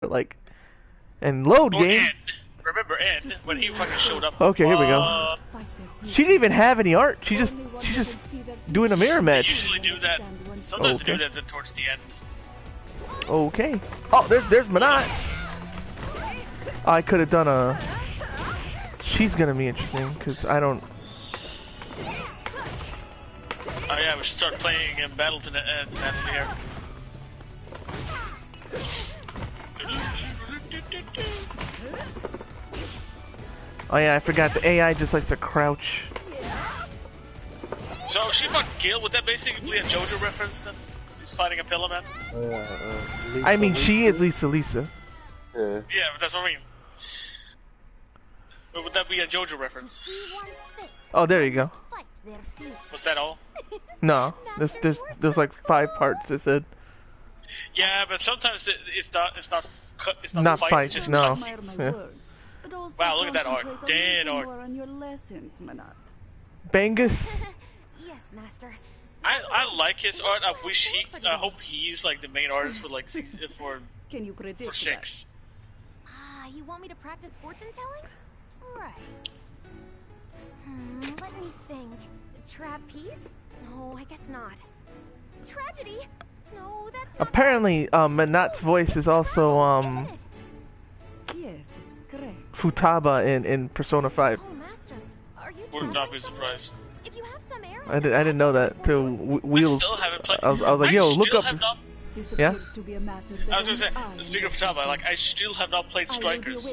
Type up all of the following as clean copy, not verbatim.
but like, and load Or game. N. Remember N when he fucking showed up. Okay, here we go. She didn't even have any art. She's just doing a mirror They match. usually do that. Sometimes they do that towards the end. Okay. Oh, there's Manat. I could have done a. She's gonna be interesting because I don't. Oh yeah, we should start playing Battle to the End. That's the air. Oh yeah, I forgot the AI just likes to crouch. So if she fought Gil, would that basically be a JoJo reference then? He's fighting a pillar man? I mean, she is Lisa. Yeah. Yeah, but that's what I mean. But would that be a JoJo reference? Oh, there you go. Was that all? No, there's like 5 parts. It said. Yeah, but sometimes it's Not fights, fights, just no. cutscenes. Yeah. Wow, look at that art. Dead art. Bangus. Yes, master. I like his art. I hope he's like the main artist for like for Can you predict for 6. You want me to practice fortune telling? Right. Let me think. Trapeze? No, I guess not. Tragedy? No, that's not. Apparently, Manat's voice is also Yes, correct. Futaba in Persona 5. Oh, master. Are you Wouldn't not be surprised. If you have some errands, I didn't know that till Wheels. I still haven't played. I was like, yo, look up. Yeah. I was gonna say, speaking of Futaba, like I still have not played Strikers.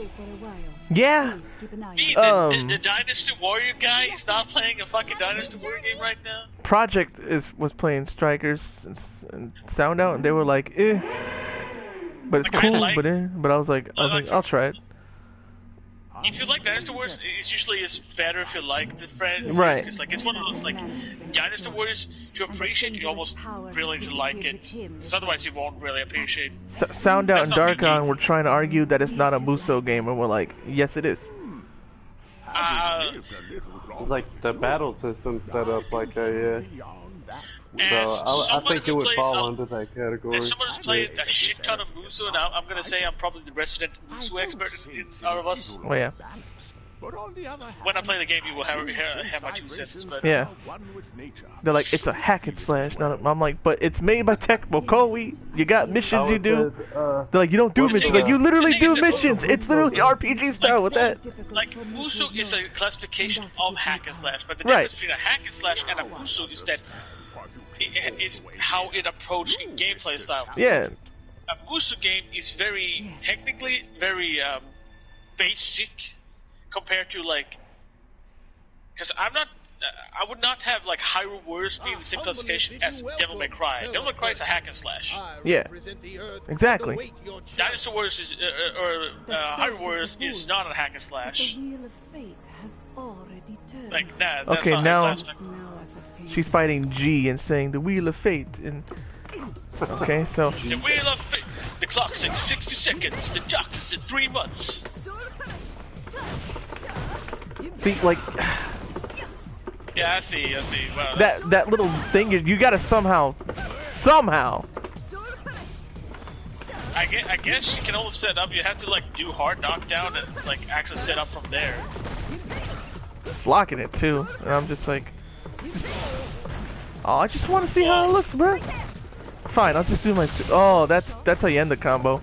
Yeah. The Dynasty Warrior guy is not playing a fucking Dynasty Warrior game right now. Project was playing Strikers and Sound Out, and they were like, eh. But it's Like, cool, I like- but I was like, I'll try it. If you like Dynasty Warriors, it's usually better if you like the friends. Right. Because like it's one of those like Dynasty Warriors to appreciate, you almost really need to like it. Because otherwise you won't really appreciate. Sound Out and That's not Darkon were trying to argue that it's not a Muso game, and we're like, yes, it is. It's like the battle system set up like a, so I think it would fall under that category. And someone who's played a shit ton of Muso, and I'm gonna say I'm probably the resident Muso expert out of us. Oh yeah. When I play the game, you will have my 2 cents. But Yeah. They're like, it's a hack and slash. Not a, I'm like, but it's made by Tecmo Koei. You got missions you do. They're like, you don't do missions. Like, you literally do missions. It's literally RPG style with that. Like, Muso is a classification of hack and slash, but the difference between a hack and slash and a Muso is that it's how it approaches gameplay style. Yeah. A Muso game is very technically very basic compared to like, because I would not have like Hyrule Warriors being the same classification as Devil May Cry. Devil May Cry is a hack and slash. Yeah. Exactly. Dynasty Warriors is Hyrule Warriors is not a hack and slash. Like that. That's Okay, not now hack and slash. she's fighting G and saying the Wheel of Fate. And okay, so The Wheel of Fate. The clock said 60 seconds. The doctor said 3 months. see, like Yeah, I see. Well, that little thing, you gotta somehow. I guess you can almost set up. You have to like do hard knockdown and like actually set up from there. Blocking it too, and I'm just like, oh, I just want to see how it looks, bro. Fine, I'll just do my. Oh, that's how you end the combo.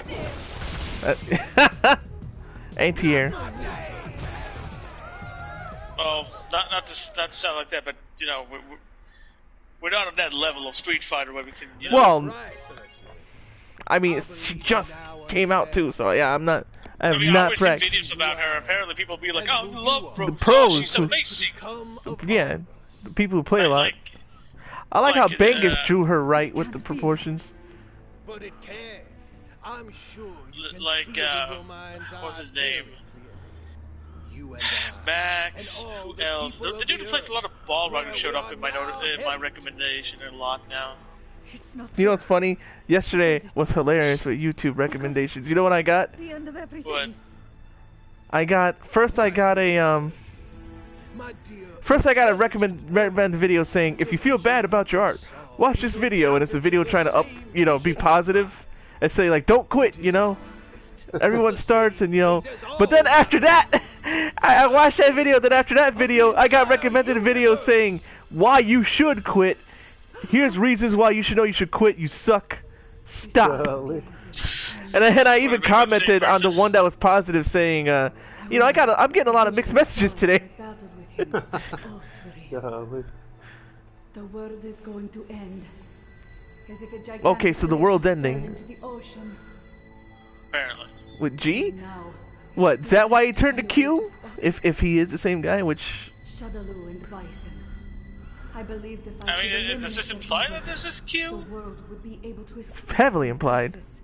Anti-air. Oh, not to sound like that, but you know we're not on that level of Street Fighter where we can. You know, Well, I mean, she just came out too, so yeah, I'm not. I have not I've practiced. seen videos about her. Apparently, people be like, "Oh, I love Pro. The pros She's who- amazing." Yeah, the people who play a lot. I like how Bangus drew her right with the proportions. But it can. I'm sure Like, what's his name? Max. Who else? The dude who plays a lot of ball running showed up in my recommendation a lot now. You know what's funny? Yesterday was hilarious with YouTube recommendations. You know what I got? What? I got a recommend video saying if you feel bad about your art, watch this video, and it's a video trying to be positive and say like don't quit, you know. Everyone starts and, you know, but then after that, I watched that video, then after that video, I got recommended a video saying why you should quit. Here's reasons why you should know you should quit. You suck. Stop. And I even commented on the one that was positive saying, you know, I'm getting a lot of mixed messages today. The world is going to end. As if a gigantic Okay, so the world's fell ending. into the ocean. Apparently. With G? Now, What? Is that why he turned to Q? If he is the same guy, which... Shadaloo and Bison. I believe if I could mean, eliminate does this them imply either, that this is the Q? world would be able to escape heavily the implied. crisis.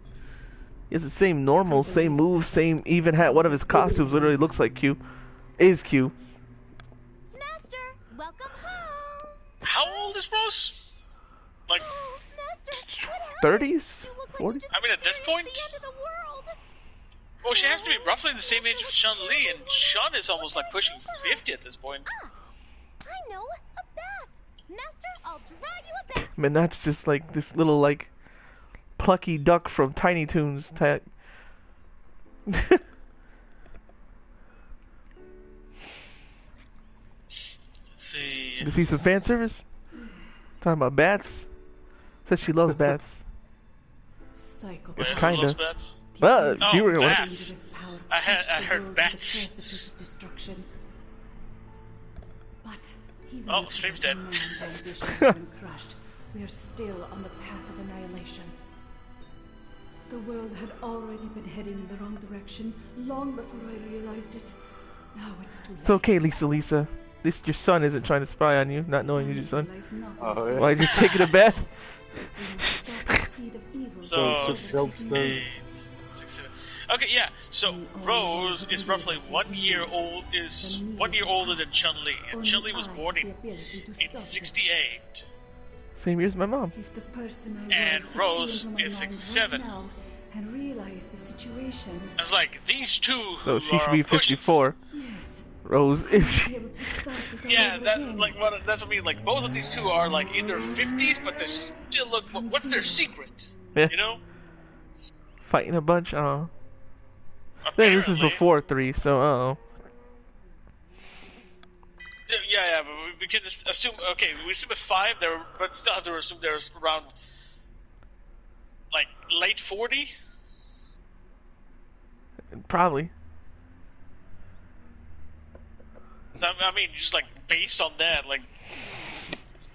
He has the same normal, same moves, same even hat. One of his costumes literally looks like Q. Is Q. Master, welcome home. How old is Rose? Like, Oh, Master, what happened? 30s? You look like 40s? you just I mean, at this point? experienced the end of the world. well, she has to be roughly the same age as Chun-Li, and Chun is almost like pushing 50 at this point. Ah, I know, a bath. Master, I'll draw you a bath. Man, that's just like this little, like, plucky duck from Tiny Toons type. See. You see some fan service? Talking about bats? Says she loves bats. Psycho. It's Who kinda. loves bats? Well, Oh, you were gonna... bats. Dangerous power I pushed the heard world to the bats. precipice of destruction. But even Oh, if stream's that dead. man's ambition has been crushed, we are still on the path of annihilation. The world had already been heading in the wrong direction long before I realized it. Now it's too late. It's okay, Lisa. At least your son isn't trying to spy on you, not knowing you're your son. Realize nothing. Oh, yeah. Why'd you take it a bath? We must stop the seed of evil. So, Just jokes, 68, 67. Okay, yeah. So Rose is roughly 1 year old. Is 1 year older than Chun-Li, and Chun-Li was born in 68. Same year as my mom. If the person I And was could Rose see into my is mind 67. right now and realize the situation. I was like, these two. So who she should are be pushing- 54. Yes. Rose, if Be she... able to start it all Yeah, over that again. like what that's what I mean. Like both of these two are like in their 50s, but they still look. What's their secret? Yeah. You know. Fighting a bunch? Oh. Then this is Apparently. before 3, so uh-oh. Yeah, but we can just assume. Okay, we assume at 5. There, but still have to assume there's around like late 40. Probably. I mean, just like based on that, like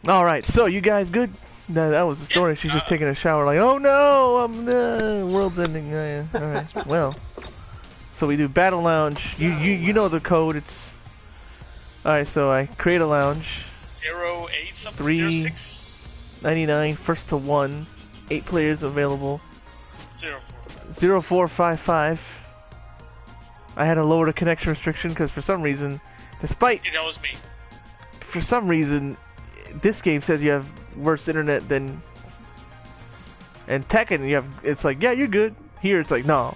Alright, so you guys good? No, that was the story. Yeah, She's just taking a shower like, oh no, world's ending. Yeah. Alright, well. So we do Battle Lounge. You know the code. It's... Alright, so I create a lounge. 08 something, 3 06, 99, first to 1. 8 players available. 04. 0455. I had to lower the connection restriction because for some reason, despite... Yeah, that was me. For some reason, this game says you have worse internet than... And Tekken, you have... It's like, yeah, you're good. Here, it's like, no.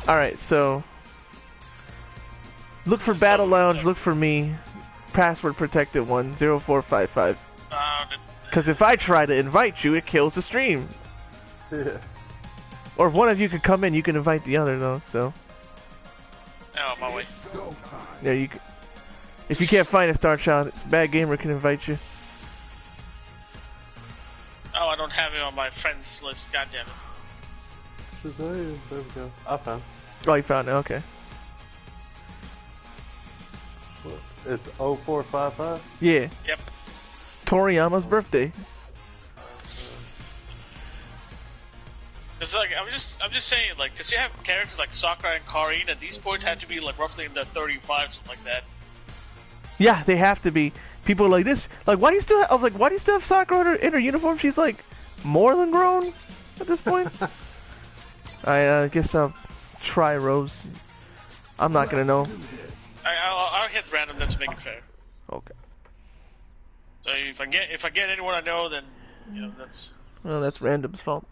Alright, so... Look for Battle Lounge, look for me. Password protected one, 0455. Because if I try to invite you, it kills the stream. Yeah. Or if one of you could come in, you can invite the other, though, so... Oh, my way. Yeah, you can... If you can't find a Star Child, Bad Gamer can invite you. Oh, I don't have it on my friends list. God damn it. Shazam, there we go. I found. Oh, you found it, okay. It's 0455. Yeah, Yep. Toriyama's birthday. It's like I'm just saying, like, because you have characters like Sakura and Karin at these points had to be like roughly in the 35, something like that. Yeah, they have to be. People like this, like, why do you still have, I was like, why do you still have Sakura in her uniform? She's like, more than grown at this point. I guess I'll try Rose. I'm not gonna know. I'll hit random then to make it fair. Okay. So if I get anyone I know, then you know that's. Well, that's random's fault.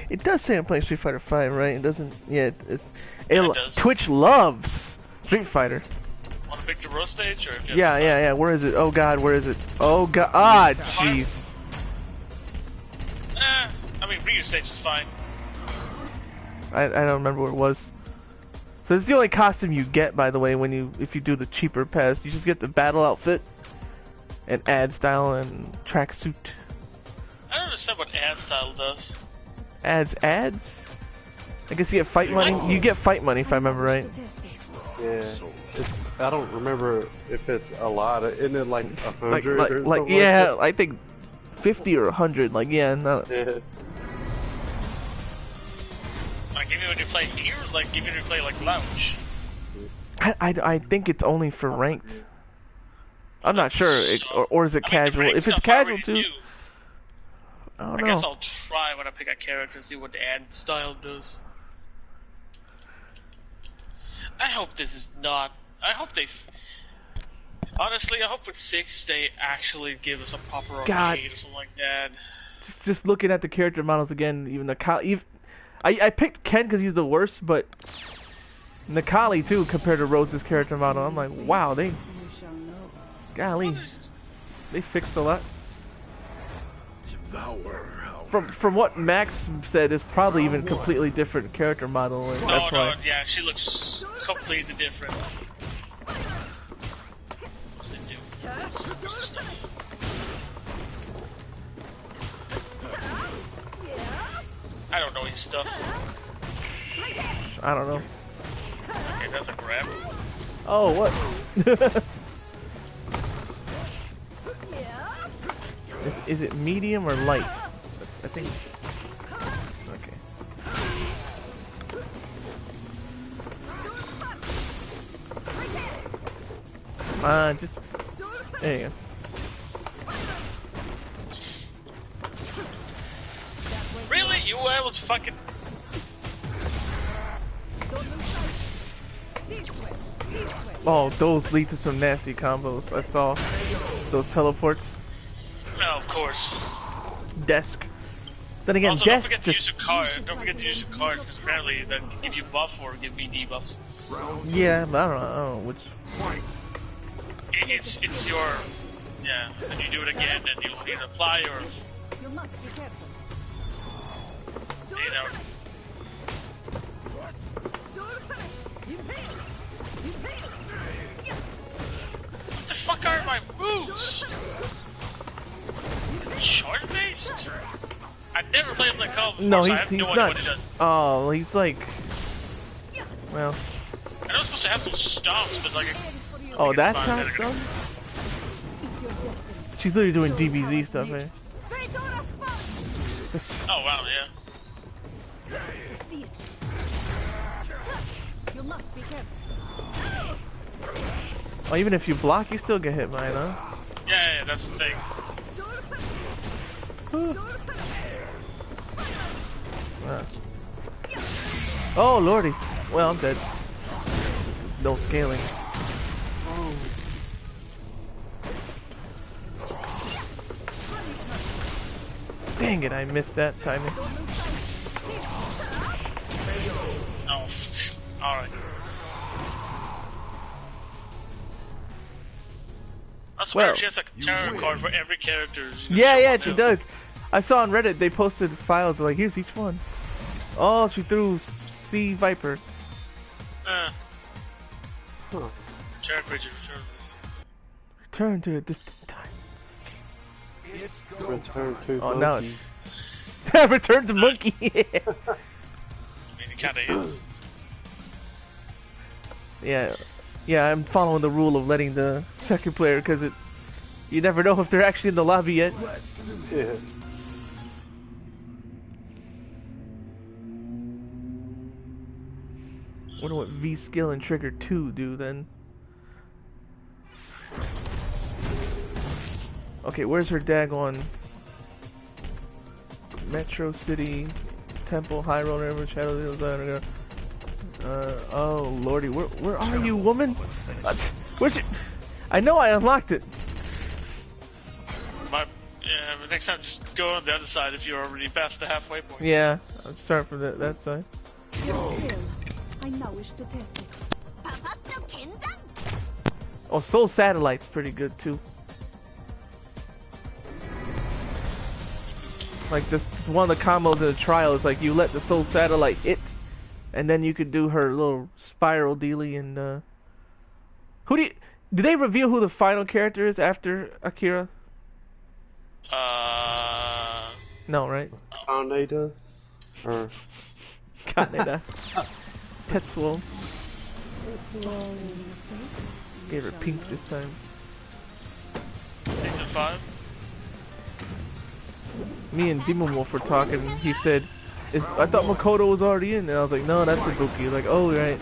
It does say I'm playing Street Fighter 5, right? It doesn't. Yeah, it's. Yeah, it does. Twitch loves Street Fighter. Want a picture the road stage, or if you Yeah. Where is it? Oh God, where is it? Oh God, ah, jeez. I mean, Ryu stage is fine. I don't remember where it was. So it's the only costume you get, by the way, if you do the cheaper pass. You just get the battle outfit and ad style and tracksuit. I don't understand what ad style does. Ads? I guess you get fight money. You get fight money if I remember right. Yeah. I don't remember if it's a lot. Isn't it like 100 or something? Yeah, I think 50 or 100. Like yeah, no. Yeah. Like even when you play here, like even when you play like lounge. I think it's only for ranked. I'm not sure, or is it casual? If it's casual too. I don't know. I guess I'll try when I pick a character and see what the ad style does. I hope this is not. I hope they. Honestly, I hope with 6 they actually give us a proper arcade or something like that. Just looking at the character models again, even I picked Ken because he's the worst, but Nikali too compared to Rose's character model. I'm like, wow, golly, they fixed a lot. From what Max said, it's probably even completely different character model. Like, that's why. Yeah, she looks completely different. I don't know his stuff. I don't know. Okay, that's a grab. Oh, what? Is it medium or light? I think. Okay. Just. There you go. Really? You were able to fucking. Oh, those lead to some nasty combos. That's all. Those teleports. No, of course. Desk. Then again, also, desk don't forget to use your card. Don't forget to use your cards because apparently that give you buff or give me debuffs. Yeah, but I don't know which. It's your. Yeah, and you do it again, and you'll either apply or. You must be careful. You know. What the fuck are my moves? Short based? I've never played like Call of Duty. No, So I have he's no idea not. what he does. Oh, he's like. Well. I know it's supposed to have some stomps, but like. Oh, that's how it's done? She's literally doing DBZ stuff, eh? Oh wow, yeah. You must be careful. Oh, even if you block, you still get hit by it, huh? Yeah, that's the thing. Oh, lordy. Well, I'm dead. No scaling. Dang it, I missed that timing. No. Alright. I swear Well, she has like a tarot card for every character. Yeah, she does. I saw on Reddit they posted files like, here's each one. Oh, she threw Sea Viper. Huh. Return to a distant time. Return to Oh, monkey. now it's return to monkey. I mean, it kinda is. Yeah, I'm following the rule of letting the second player because you never know if they're actually in the lobby yet. Yeah. Wonder what V skill and trigger 2 do then. Okay, where's her daggone? Metro City, Temple, High Road, River, Shadow Hills, oh lordy, where are you, woman? Where's you? I know I unlocked it. Yeah, but next time just go on the other side if you're already past the halfway point. Yeah, I'll start from that side. Your skills. I now wish to test it. Oh, Soul Satellite's pretty good too. Like this, one of the combos in the trial is like you let the Soul Satellite hit, and then you could do her little spiral dealy. And did they reveal who the final character is after Akira? No, right? Kaneda? Or... Kaneda. Tetsuo. Gave her pink this time. Season 5? Me and Demon Wolf were talking, and he said, I thought Makoto was already in, and I was like, no, that's Ibuki. Like, oh, right.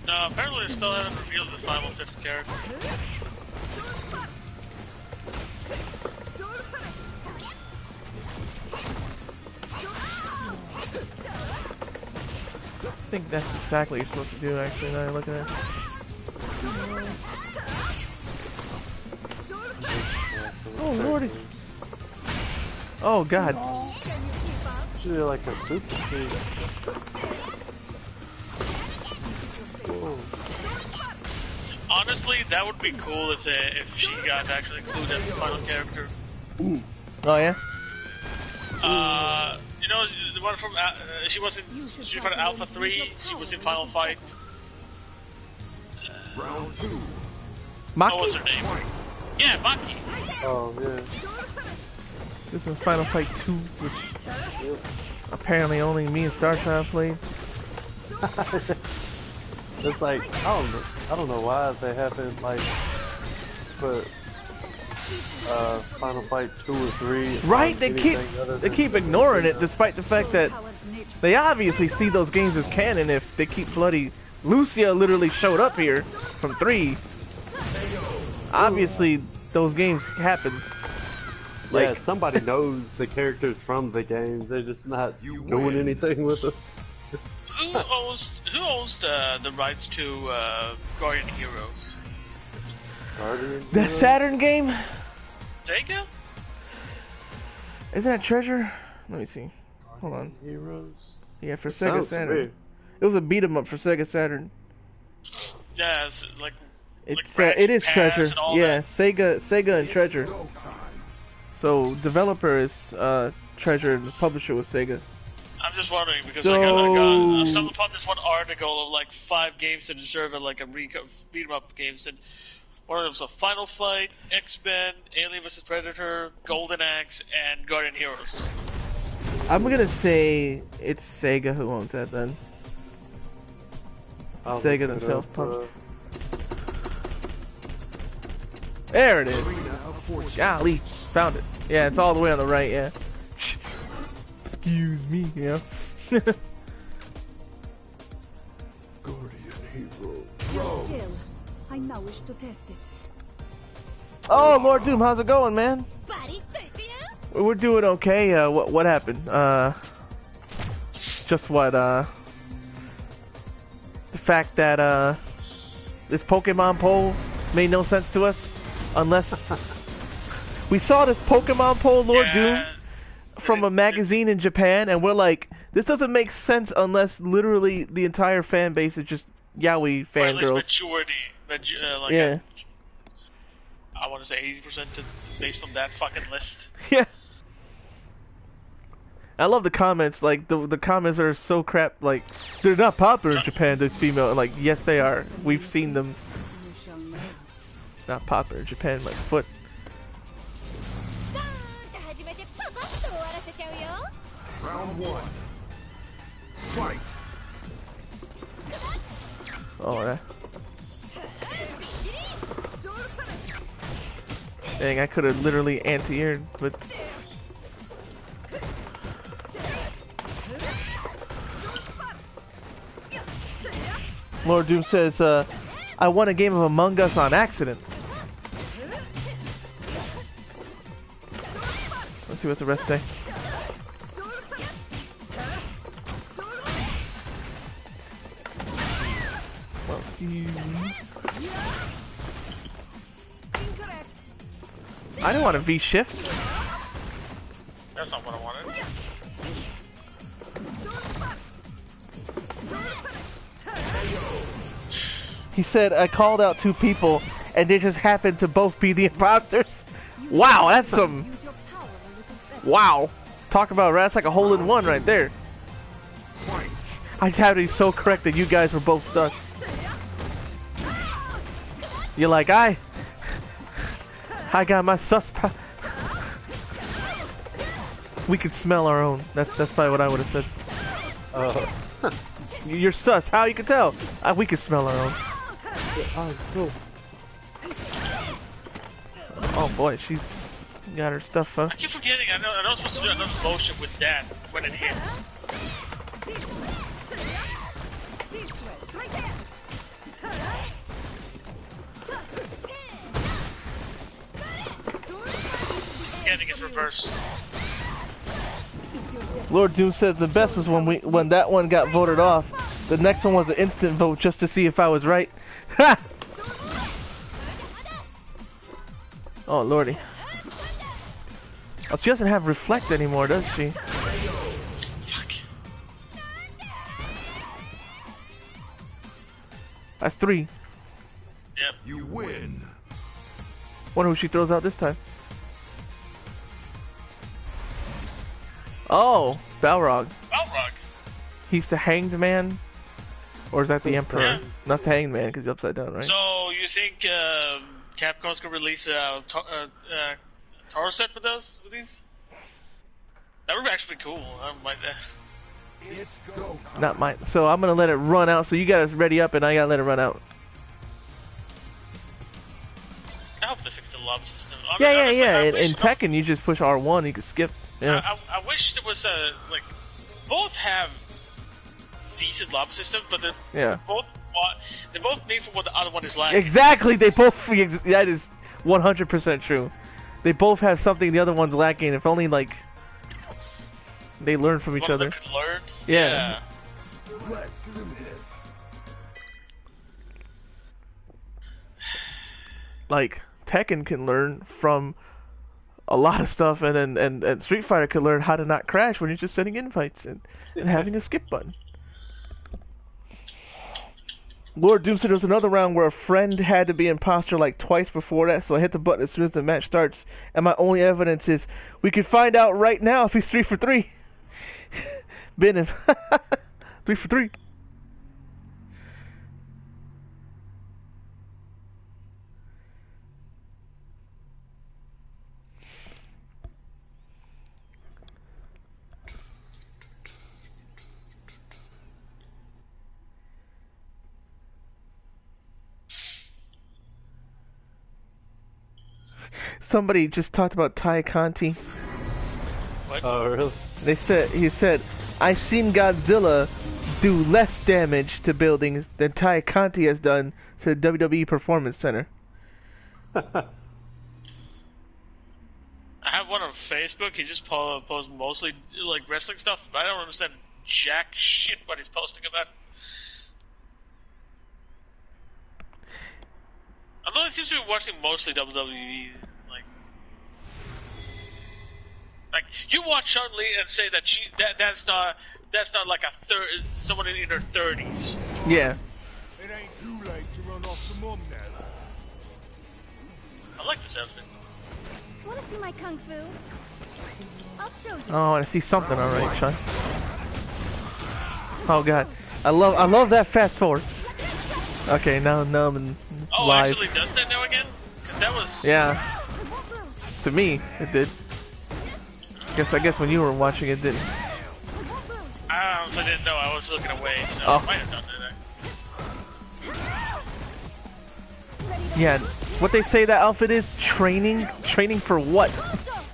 No, apparently they still haven't revealed the final 5th character. I think that's exactly what you're supposed to do, actually, now I look at it. Oh, lordy. Oh, God. She's like a super team. Honestly, that would be cool if she got actually included as the final character. Oh, yeah? You know, the one from she was from Alpha 3. She was in Final Fight. Round 2. Maki? What was her name? Yeah, Maki. Oh, yeah. This is Final Fight 2, which apparently only me and Starchild played. It's like, I don't know why they haven't, like, put Final Fight 2 or 3. Right? They keep ignoring it, despite the fact that they obviously see those games as canon if they keep bloody... Lucia literally showed up here from 3. Obviously, those games happened. Like, yeah, somebody knows the characters from the games. They're just not doing anything with them. Who owns the rights to Guardian Heroes? That Saturn game? Sega? Isn't that Treasure? Let me see. Hold on. Heroes? Yeah, for Sega Saturn. It was a beat 'em up for Sega Saturn. Yeah, it's like it is Treasure. Yeah, that. Sega and Treasure. So developer is Treasure and the publisher was Sega. I'm just wondering because I stumbled upon this one article of like 5 games that deserve like a beat 'em up games, and one of them was a Final Fight, X-Men, Alien vs Predator, Golden Axe, and Guardian Heroes. I'm gonna say it's Sega who owns that then. Sega themselves published. There it is. Golly, found it. Yeah, it's all the way on the right. Yeah. Excuse me. Yeah. Guardian Hero. I now wish to test it. Oh, Lord Doom, how's it going, man? We're doing okay. What happened? Just what? The fact that this Pokemon poll made no sense to us, unless we saw this Pokemon poll, Lord Doom, from a magazine in Japan, and we're like, this doesn't make sense unless literally the entire fan base is just yaoi fangirls. Maturity, yeah. I want to say 80% based on that fucking list. Yeah. I love the comments. Like the comments are so crap. Like they're not popular in Japan. Those female. Like yes, they are. We've seen them. Not popular in Japan. Like foot. Round 1. Fight. Oh yeah. Dang, I could have literally anti-aired, but. Lord Doom says, I won a game of Among Us on accident. Let's see what the rest say. Well, excuse me. I didn't want a V-shift. That's not what I wanted. He said, I called out 2 people, and they just happened to both be the imposters. Wow, that's some... Wow. Talk about, that's like a hole-in-one right there. I have to be so correct that you guys were both sus. You're like, I got my sus... We could smell our own. That's probably what I would have said. You're sus. How you can tell? We can smell our own. Oh, cool. Oh boy, she's got her stuff up. I keep forgetting. I know I'm supposed to do another motion with that when it hits. Getting it reversed. Lord Doom says the best was when that one got voted off. The next one was an instant vote just to see if I was right. Ha! Oh lordy. Oh, she doesn't have reflect anymore, does she? Fuck. That's 3. Yep. You win. Wonder who she throws out this time. Oh, Balrog. Balrog. He's the hanged man? Or is that the Emperor? Yeah. That's the hanged man because he's upside down, right? So you think Capcom's gonna release a Taro set with these? That would actually be cool. I don't mind that. It's go time. Not mine. So I'm gonna let it run out. So you gotta ready up and I gotta let it run out. I hope they fix the love system. Yeah. In Tekken, you just push R1, you can skip. Yeah. I wish there was a like. Both have decent lobby system, but they're both made for what the other one is lacking. Exactly. They both. That is 100% true. They both have something the other one's lacking. If only like they learn from each other. Could learn. Yeah. Let's do this. Like Tekken can learn from a lot of stuff, and Street Fighter can learn how to not crash when you're just sending invites and having a skip button. Lord Doom said there was another round where a friend had to be imposter like twice before that, so I hit the button as soon as the match starts, and my only evidence is we can find out right now if he's 3 for 3. Been him. 3 for 3. Somebody just talked about Tai Conti. What? Oh, really? He said, I've seen Godzilla do less damage to buildings than Tai Conti has done to the WWE Performance Center. I have one on Facebook. He just posts mostly like wrestling stuff, but I don't understand jack shit what he's posting about. Although he seems to be watching mostly WWE. Like you watch Chun-Li and say that that's not like someone in their 30s. Yeah. It ain't too late to run off the mum now. I like this outfit. Want to see my kung fu? I'll show you. Oh, I see something. All right, Sean. Oh God, I love that fast forward. Okay, now I'm live. Actually does that now again? Because that was... Yeah. To me, it did. I guess when you were watching it didn't. I didn't know. I was looking away, so Oh. I might have done that. Yeah, what they say that outfit is? Training? Training for what?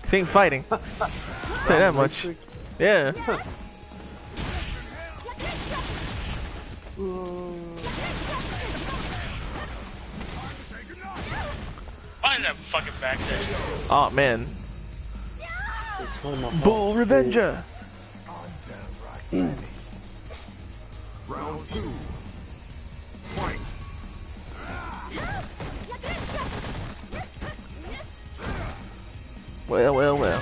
It ain't fighting. Say that much. Yeah. Why did I fucking back there? Oh man. Bull Revenger. Round 2. Fight. Well.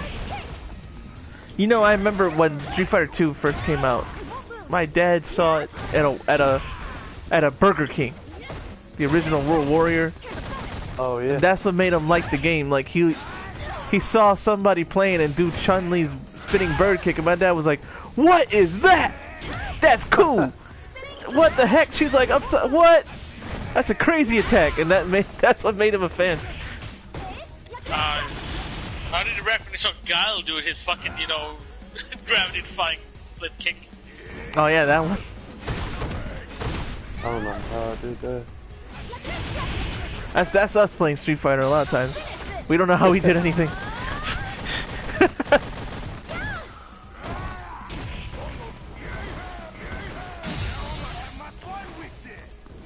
You know, I remember when Street Fighter 2 first came out. My dad saw it at a Burger King. the original World Warrior. Oh yeah. And that's what made him like the game. Like he saw somebody playing and do Chun-Li's spinning bird kick, and my dad was like, "What is that? That's cool. What the heck?" She's like, "What? That's a crazy attack," and that's what made him a fan. How did the reference on Guile do his fucking, you know, gravity-defying flip kick? Oh yeah, that one. I don't know how I did that. That's us playing Street Fighter a lot of times. We don't know how he did anything.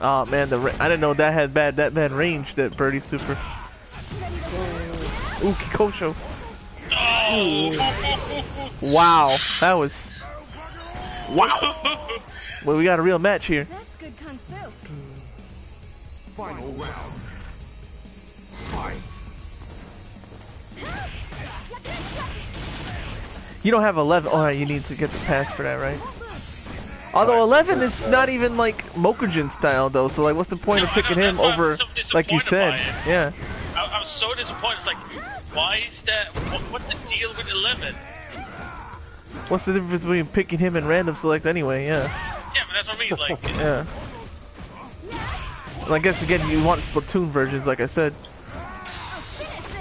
Oh man, I didn't know that had that bad range. That Birdie Super. Ooh, Kikosho. Oh. Wow, that was. Wow. Well, we got a real match here. That's good kung fu. Final round. Fight. You don't have 11. Oh, you need to get the pass for that, right? Although 11 is not even like Mokujin style though, so like, what's the point of picking him over, so like you said? Yeah. I was so disappointed. It's like, why is that? What's the deal with 11? What's the difference between picking him and random select anyway? Yeah. Yeah, but that's what I mean. Like, Yeah. Well, I guess again, you want Splatoon versions, like I said.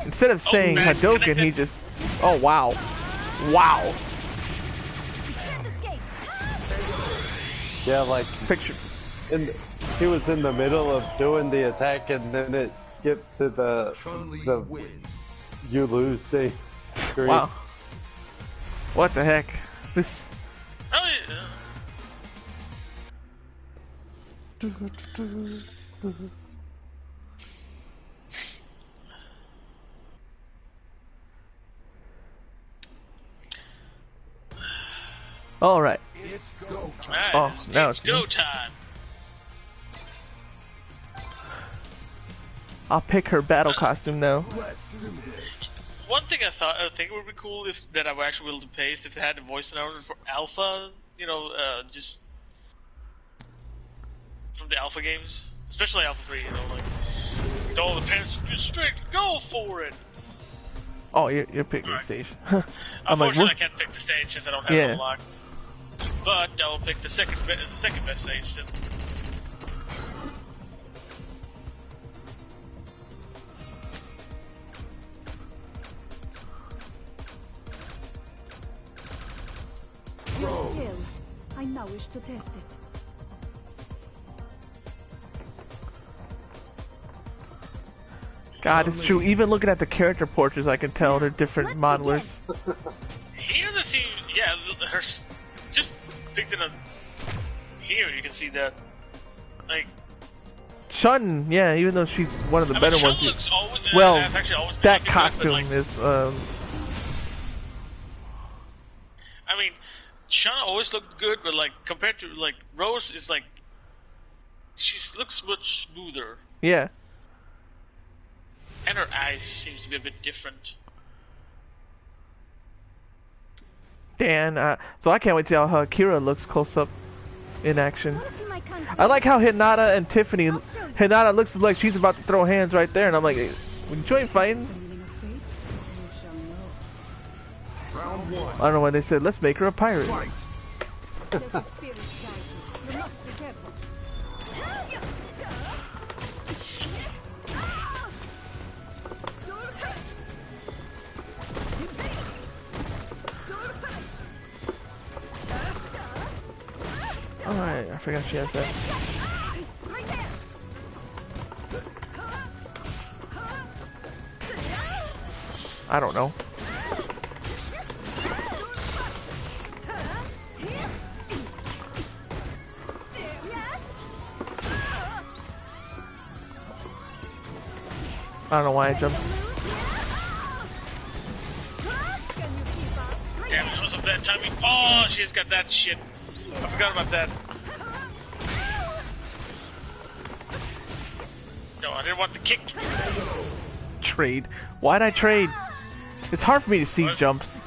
Instead of saying man, Hadouken, he just. Oh wow. Wow. Yeah, like Picture. he was in the middle of doing the attack, and then it skipped to the you lose scene. Wow. What the heck? This. oh yeah. All right. Alright, Oh, now it's go time. I'll pick her battle costume now. One thing I think would be cool if that I were actually willing to pay is if they had the voice announcement for Alpha, you know, just from the Alpha games, especially Alpha 3, you know, like, it all depends, just straight go for it. Oh, you're picking the stage. I'm like, Unfortunately, I can't pick the stage since I don't have it Yeah. unlocked. But I will pick the second best stage. Then. Your skills. I now wish to test it. God, it's true. Even looking at the character portraits, I can tell they're different modelers. Here, the scene, yeah, her just picked it up. Here, you can see that, like. Chun, yeah, even though she's one of the better Chun ones. looks always, Well, has actually always been that looking good, but, costume like, is. I mean, Chun always looked good, but like compared to like Rose, is like she looks much smoother, Yeah. and her eyes seems to be a bit different. Dan, so I can't wait to see how Kira looks close up in action. Wanna see my kung fu? I like how Hinata and Tiffany. Hinata looks like she's about to throw hands right there, and I'm like, enjoy fighting. Feeling of fate? You shall know. Round one. I don't know why they said let's make her a pirate. Fight. Let the spirit guide you. You must be careful. Alright, I forgot she has that. I don't know. I don't know why I jumped. Damn, it was a bad timing. Oh, she's got that shit. I forgot about that. No, I didn't want the kick. Trade. Why'd I trade? It's hard for me to see What? jumps.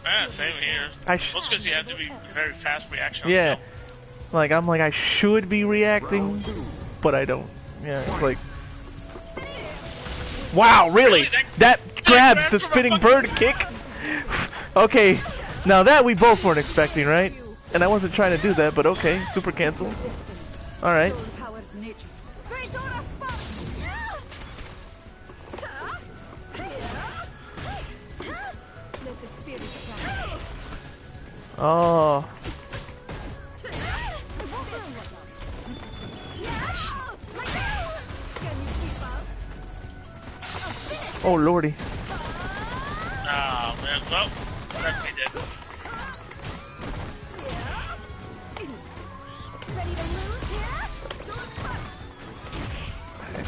Ah, same here. Most because you have to be very fast reaction. Yeah. Like, I'm like, I should be reacting, but I don't. Yeah, it's like... Wow, really? That grabs the spinning bird kick? Okay, now that we both weren't expecting, right? And I wasn't trying to do that, but okay, super cancel. Alright. Oh. Oh lordy. Ah man, well, that's me dead.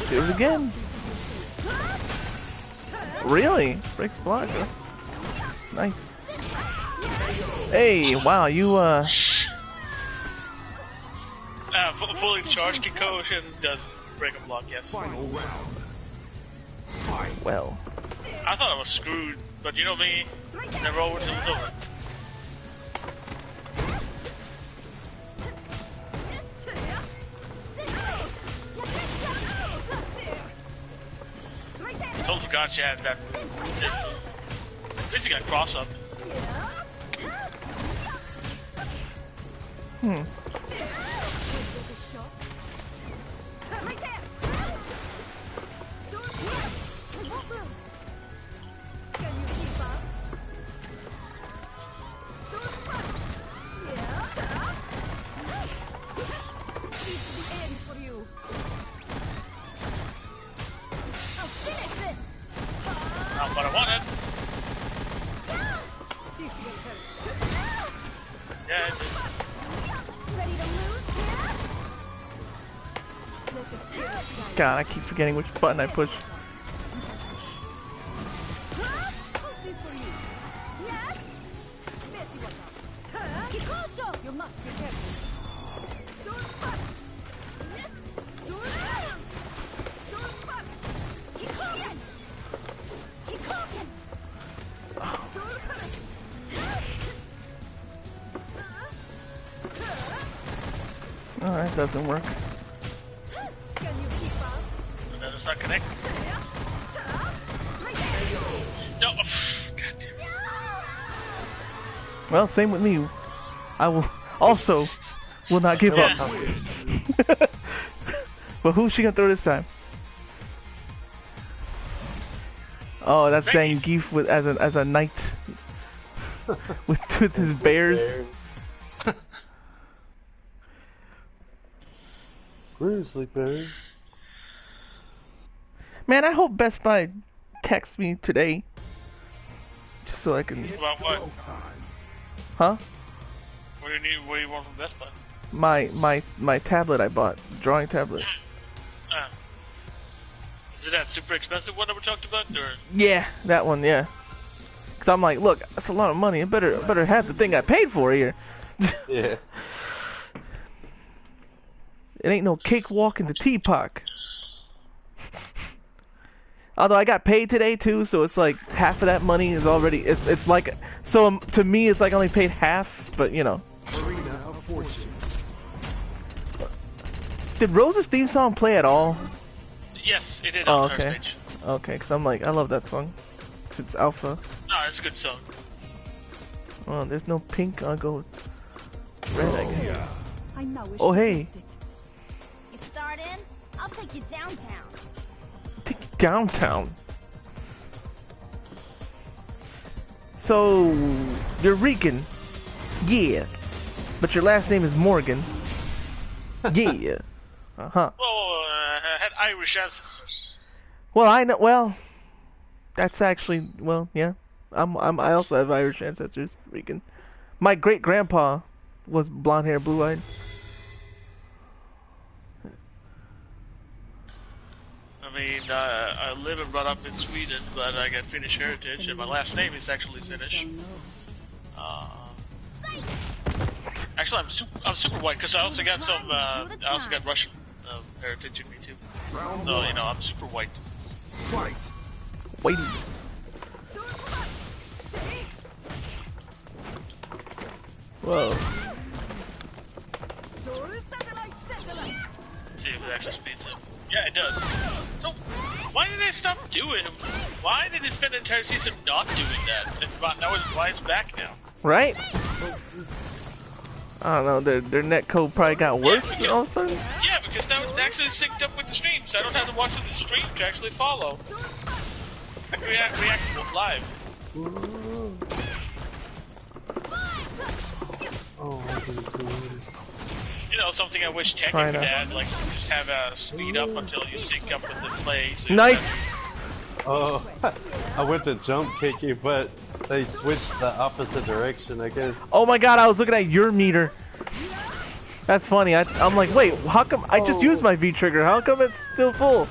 Do it again. Really? Breaks block, huh? Nice. Hey, wow, you fully charged Kikotion doesn't break a block, yes. Final round. well. I thought I was screwed, but you know me, never over till it's over. Totally forgot you had that move. Basically got cross up. Not what I wanted. Yeah, God, I keep forgetting which button I push. Oh, that doesn't work. that does not connect. No, God damn it. Well, same with me. I will also will not give up. But who's she gonna throw this time? Oh, that's Zangief with as a knight with his bears. Grizzly bears. Man, I hope Best Buy texts me today, just so I can. About what? Huh? What do you need? What do you want from Best Buy? My tablet I bought, drawing tablet. Is it that super expensive one that we talked about, or? Yeah, that one. Yeah. Cause I'm like, look, that's a lot of money. I better have the thing I paid for here. Yeah. It ain't no cakewalk in the teapot. Although I got paid today too, so it's like half of that money is already. It's like so to me it's like I only paid half, but you know. Arena of Fortune. Did Rose's theme song play at all? Yes, it did on her okay. stage. Okay, cause I'm like I love that song. It's alpha. No, it's a good song. Oh, there's no pink. I'll go red. I guess. I now wish Oh to hey. test it. You start in, I'll take you downtown. Take you downtown. So you're Rican, yeah, but your last name is Morgan, yeah. Uh huh. Well, I had Irish ancestors. Well, I know. Well, that's actually well, yeah. I also have Irish ancestors, Rican. My great grandpa was blonde hair, blue eyed. I mean, I live and brought up in Sweden, but I got Finnish heritage, and my last name is actually Finnish. Actually, I'm super white because I also got some. I also got Russian heritage in me too. So you know, I'm super white. Fight. Wait. Whoa. See if it actually speeds. do it. Why did it spend the entire season not doing that? And now why it's back now? Right? I don't know, their netcode probably got worse all of a sudden. Yeah, because now it's actually synced up with the stream, so I don't have to watch the stream to actually follow. I can react live. Oh, I didn't do it. You know, something I wish Tekken could add, like just have a speed up until you sync up with the play. So Nice! Oh, I went to jump kick you, but they switched the opposite direction, I guess. Oh my god, I was looking at your meter. That's funny. I'm like, wait, how come I just used my V trigger? How come it's still full?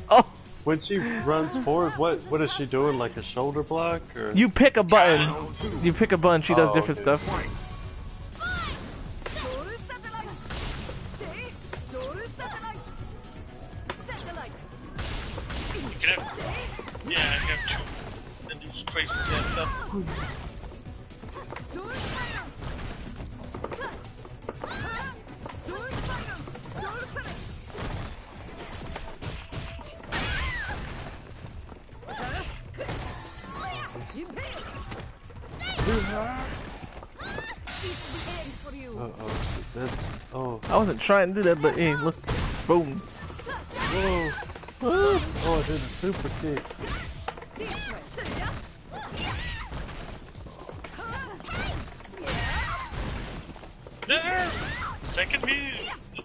Oh. When she runs forward, what is she doing? Like a shoulder block, or You pick a button. You pick a button. She does different okay. stuff. Yeah, I have two. And do crazy stuff. Oh. I wasn't trying to do that, but hey, look, boom. Whoa. Oh, I did a super kick. There! Second me,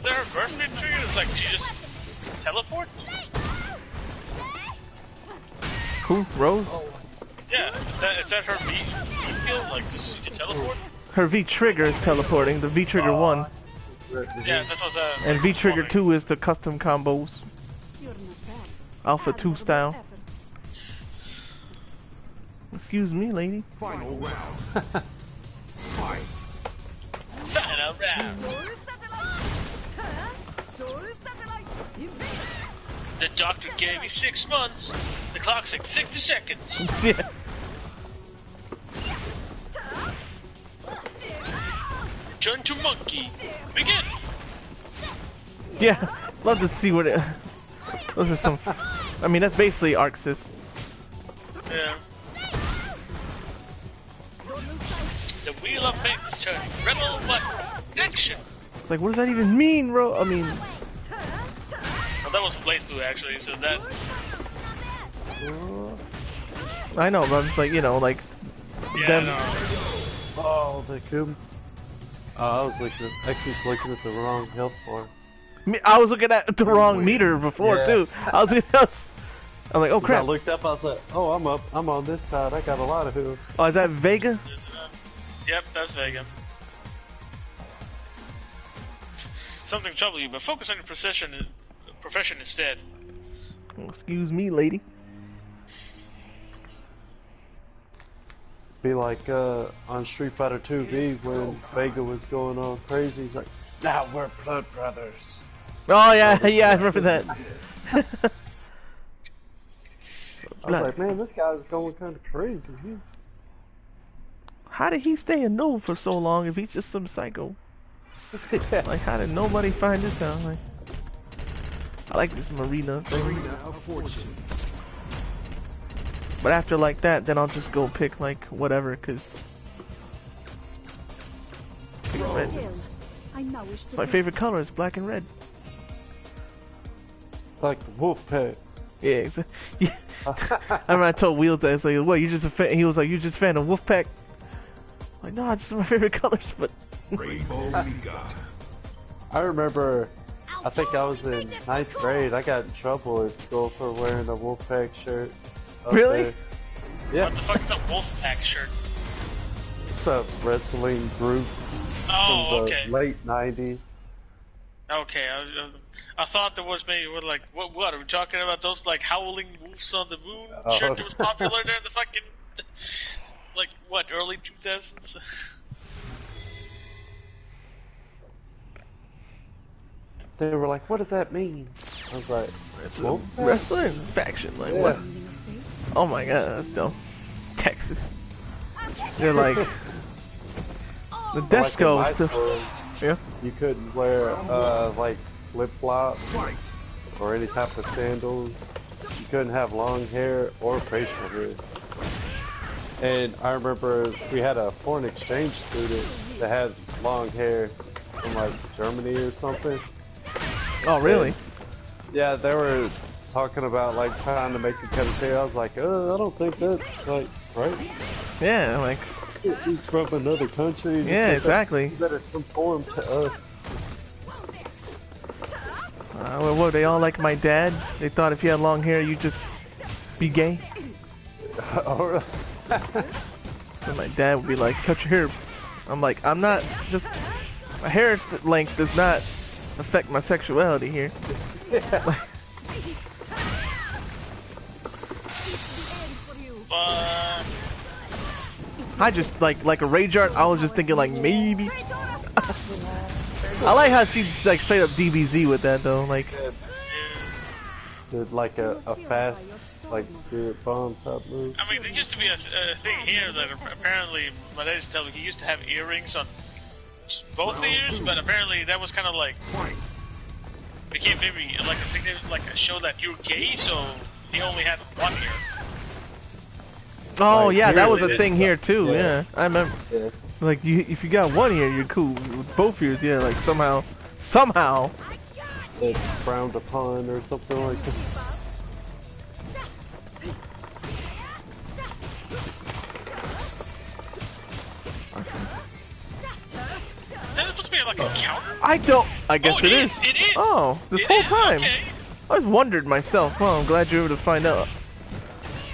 there first me trigger is like she just teleports? Who? Rose? Yeah, is that her V skill? Like just she can teleport? Her V trigger is teleporting. The V trigger 1. Yeah, that's what And V trigger 2 is the custom combos. Alpha 2 style. Excuse me, lady. Final round. Fight. Final round. The doctor gave me 6 months. The clock's at 60 seconds. Yeah. Turn to monkey. Begin. Yeah. Love to see what it. Those are some. I mean, that's basically Arxis. Yeah. The wheel of fate is turning. Rebel button. Action. It's like, what does that even mean, bro? I mean. Well, that was playthrough actually, so that. I know, but I'm just like, you know, like. Yeah, them. no. Oh, they could. I was I keep looking at the wrong health bar. I was looking at the wrong meter before too. I'm like, oh crap. I looked up, I was like, oh, I'm up. I'm on this side. I got a lot of health. Oh, is that Vega? Yep, that's Vega. Something trouble you, but focus on your profession instead. Oh, excuse me, lady. Be like on Street Fighter 2V when Vega was going all crazy. He's like, now we're blood brothers. Oh yeah, yeah, I remember that. I was like, man, this guy's going kind of crazy. How did he stay a no for so long if he's just some psycho? Yeah. Like, how did nobody find this out? Like, I like this Marina thing. Arena of Fortune. But after like that, then I'll just go pick like whatever, cause red. My favorite color is black and red. Like the wolf pet. Yeah, exactly. Yeah. I remember I told Wheels that, it's like, what, you just a fan? He was like, you just a fan of Wolfpack? I'm like, no, it's just my favorite colors, but... Rainbow Liga. I remember, I think I was in 9th grade. I got in trouble at school for wearing a Wolfpack shirt. Really? There. Yeah. What the fuck is a Wolfpack shirt? It's a wrestling group Oh, from the okay. late 90s. Okay, I thought there was maybe like what are we talking about? Those like howling wolves on the moon shirt that was popular there in the fucking like what early 2000s. They were like, what does that mean? I was like, It's a wrestling faction, like, yeah. what? Oh my god, that's dumb. Texas. They're like... The Like in my Desco stuff. school, Yeah. you couldn't wear like flip-flops Fight. or any type of sandals. couldn't have long hair or facial hair. And I remember we had a foreign exchange student that had long hair from like Germany or something. Oh, really? And, yeah, they were talking about like trying to make him cut his hair. I was like, I don't think that's like right. Yeah, like. He's from another country. Yeah, exactly. You better conform to us. Well, what, they all like my dad? They thought if you had long hair, you'd just be gay? Alright. So my dad would be like, cut your hair. I'm like, I'm not just... My hair length does not affect my sexuality here. Yeah. I just, like a rage art, I was just thinking like, maybe. I like how she's like straight up DBZ with that though, like. Did like a fast, like spirit bomb type move. I mean, there used to be a thing here that apparently my dad used to tell me he used to have earrings on both ears, but apparently that was kind of like became maybe like a significant, like a show that you're gay, so he only had one ear. Oh like, yeah, that was a it thing is. here too. Yeah, I remember. Yeah. Like if you got one ear, you're cool. With both ears, yeah, like somehow. It's frowned upon or something like that. That supposed to be like a counter? I guess it is. It is. Oh, this It whole is, time. okay. I was wondered myself. Well, I'm glad you're able to find out.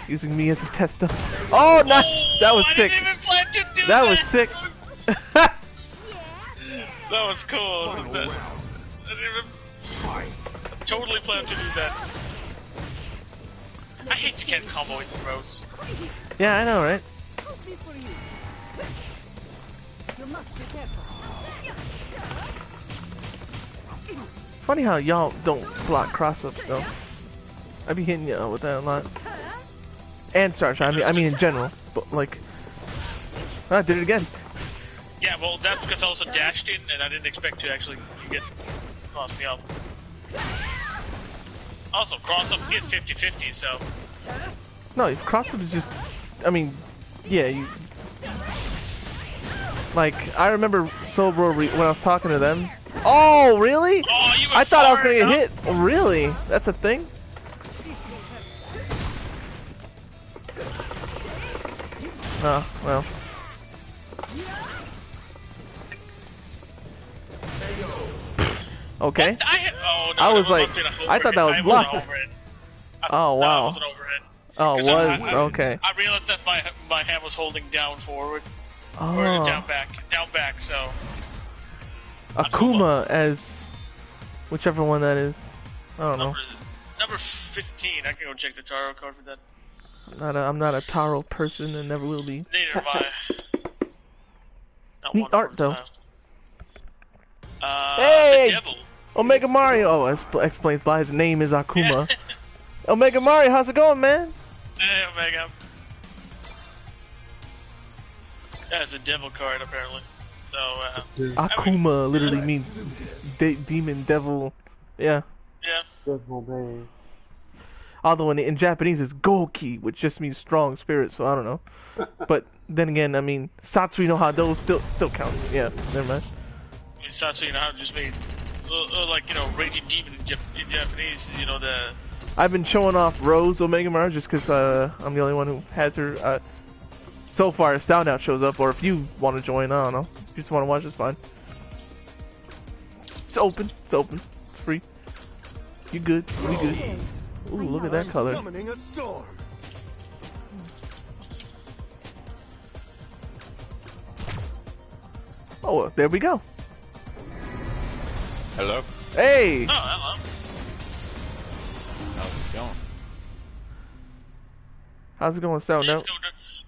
Using me as a tester. Oh, nice! Oh, That was I sick. didn't even plan to do That was sick. That was cool. Final That, round. I didn't even Fight. totally plan to do that. I hate you can't combo with throws. Yeah, I know, right? Funny how y'all don't block cross-ups though. I be hitting y'all with that a lot. And Starshine, I mean in general. But like, I did it again. Yeah, well, that's because I also dashed in, and I didn't expect to actually get cross me up. Also, cross up is 50-50, so No, cross-up is just, I mean, yeah, you. Like, I remember Sobro when I was talking to them. Oh, really? oh, you were I thought I was far gonna get hit. enough. Oh, really? That's a thing? Oh, well. Okay. Oh, no, I was that like, must have been a I thought that was overhit. blocked. An overhit. Oh, No, wow. it was an overhead. Oh, it 'Cause was? I Okay. I realized that my hand was holding down forward. Or Oh. down back, so... Akuma as whichever one that is. I don't know. Number 15, I can go check the tarot card for that. I'm not a Taro person and never will be. Neither am I. Not Neat art, 145. Hey! The devil. Omega Mario! Oh, explains why his name is Akuma. Omega Mario, how's it going, man? Hey, Omega. That's a devil card, apparently. So, Akuma literally means demon, devil. Yeah. yeah. Devil man. Although in Japanese it's Goki, which just means strong spirit, so I don't know. But then again, I mean, Satsui no Hado still counts. Yeah, never mind. I mean, Satsui, you know how to just made, like, you know, raging demon in Japanese, you know, the... I've been showing off Rose Omega Mario just because I'm the only one who has her. So far, if Sound Out shows up, or if you want to join, I don't know. If you just want to watch, it's fine. It's open. It's open. It's free. You good. We good. Ooh, look at that color. Summoning a storm. Oh, well, there we go. Hello? Hey! Oh, hello. How's it going? How's it going, Sound Out?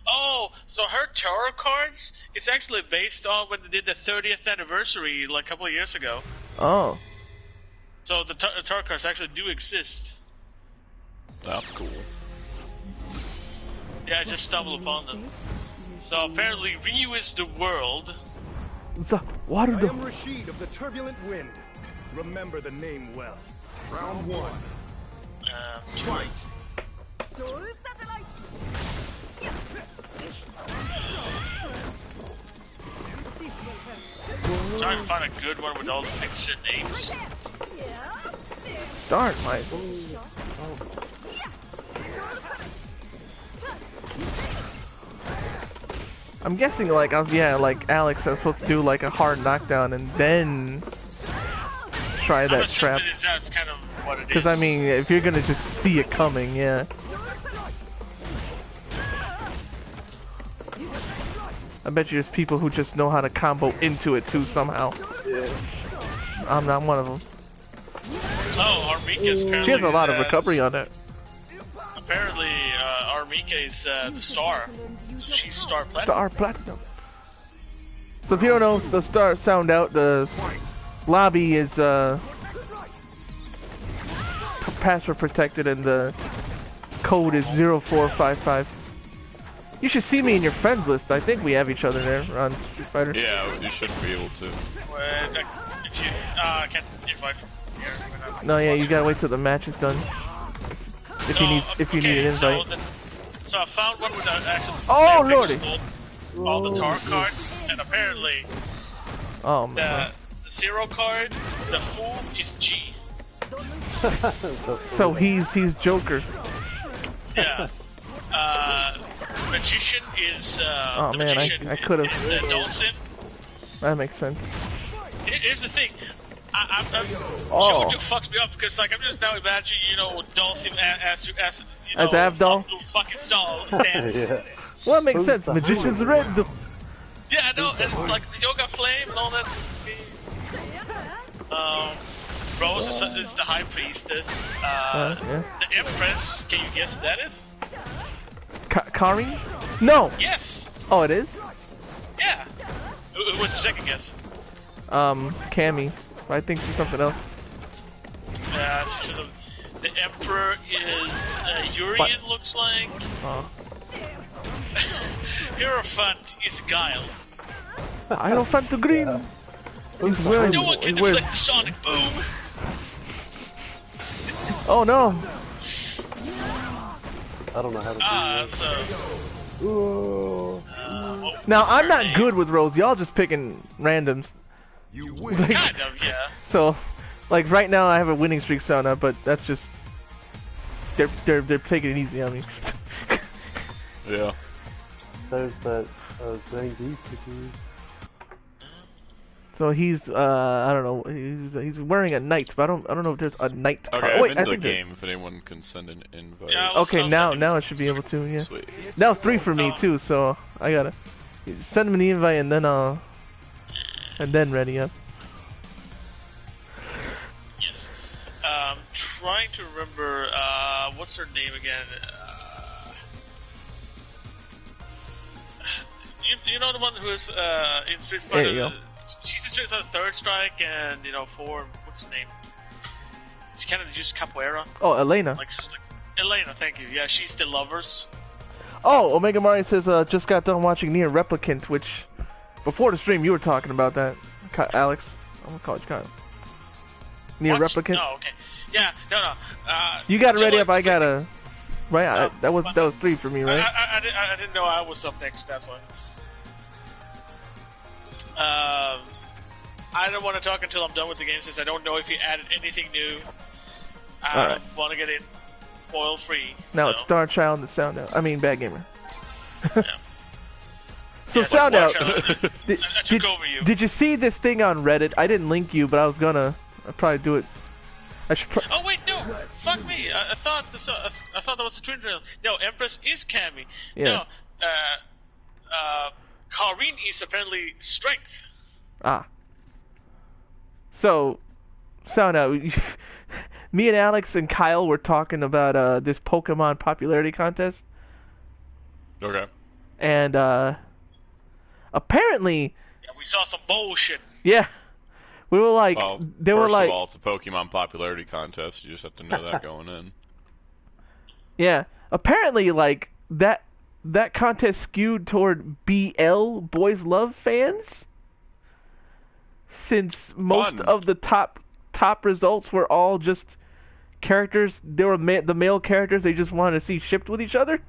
Oh, so her tarot cards is actually based on when they did the 30th anniversary, like a couple of years ago. Oh. So the tarot cards actually do exist. That's cool. Yeah, I just stumbled upon them. So apparently Ryu is the world. The water I the am Rashid of the Turbulent Wind. Remember the name well. Round one. Fight. Trying to find a good one with all the extra names. Darn, Mike. I'm guessing like like Alex, I was supposed to do like a hard knockdown and then try that trap. That's kind of what it is. Because I mean, if you're gonna just see it coming, yeah. I bet you there's people who just know how to combo into it too somehow. Yeah. I'm not one of them. Oh, Armika's apparently... She has a lot of recovery on it. Apparently, Armika is the star. She's star platinum. Star Platinum. So if you don't know, the star sound out, the lobby is password protected and the code is 0455. You should see me in your friends list. I think we have each other there on Street Fighter. Yeah, you should be able to. If you, I can't invite from here. No, yeah, you gotta wait till the match is done. If you need an invite. So I found one with actually. Oh lordy! All the tar cards, and apparently Oh man. the zero card, the fool is G. So he's Joker. Yeah. Magician is Oh the man, magician I could have. is Dolphin. That makes sense. Here's the thing. I'm Oh. Jojo fucks me up because like I'm just now imagining, you know, Dolphin as you As know, Avdol? those fucking stands. Yeah. Well, that makes sense. Magician's red. Yeah, I know, and like the Yoga Flame and all that. Rose is the High Priestess. Yeah. The Empress. Can you guess who that is? Kari? No. Yes. Oh, it is. Yeah. What's your second guess? Cammy. I think she's something else. The Emperor is Urian, looks like. Oh. Hierophant is Guile. I don't find the green. He's wearing. No one can he wears- deflect the Sonic Boom. Oh no. I don't know how to do So. Ooh. Now I'm not good with rolls. Y'all just picking randoms. You win. Kind of, yeah. So, like right now I have a winning streak sound up, but that's just they're taking it easy on me. Yeah. There's that Zangief dude. So he's I don't know, he's wearing a knight, but I don't know if there's a knight. Okay, Oh, I'm wait, in I the think there- game if anyone can send an invite. Yeah, Okay, I'll now send you- I should be able to. Yeah. Sweet. That was 3 for me too, so I gotta send him the invite and then ready up. Yes. Trying to remember, what's her name again? You know the one who is in Street Fighter? There you go. She's in Street Fighter Third Strike and, you know, 4, what's her name? She kind of used capoeira. Oh, Elena. Like, she's like, Elena, thank you. Yeah, she's the lovers. Oh, Omega Mario says just got done watching Nier Replicant, which before the stream you were talking about that, Alex. I'm gonna call you Kyle. Nier What? Replicant. Oh, okay. Yeah, no. You got it so ready like- up. I gotta. Right, that was 3 for me, right? I didn't know I was up next, that's why. I don't want to talk until I'm done with the game since I don't know if he added anything new. I Alright. want to get it spoil free. Now it's Star Child and Sound Out. I mean, Bad Gamer. Yeah. So Yeah, Sound Star Out. Child. Did, I took over you. did you see this thing on Reddit? I didn't link you, but I was gonna. I'd probably do it. I should. Oh wait, no! Fuck me! I thought I thought that was a twin trail. No, Empress is Cammy. Yeah. No, Karine is apparently Strength. So, Sound Out. Me and Alex and Kyle were talking about this Pokemon popularity contest, Okay. and apparently, Yeah, we saw some bullshit. yeah, we were like, Well, they were first like, of all, it's a Pokemon popularity contest. You just have to know that going in. yeah, apparently, like that contest skewed toward BL Boys Love fans, since most Fun. of the top results were all just characters, they were the male characters they just wanted to see shipped with each other.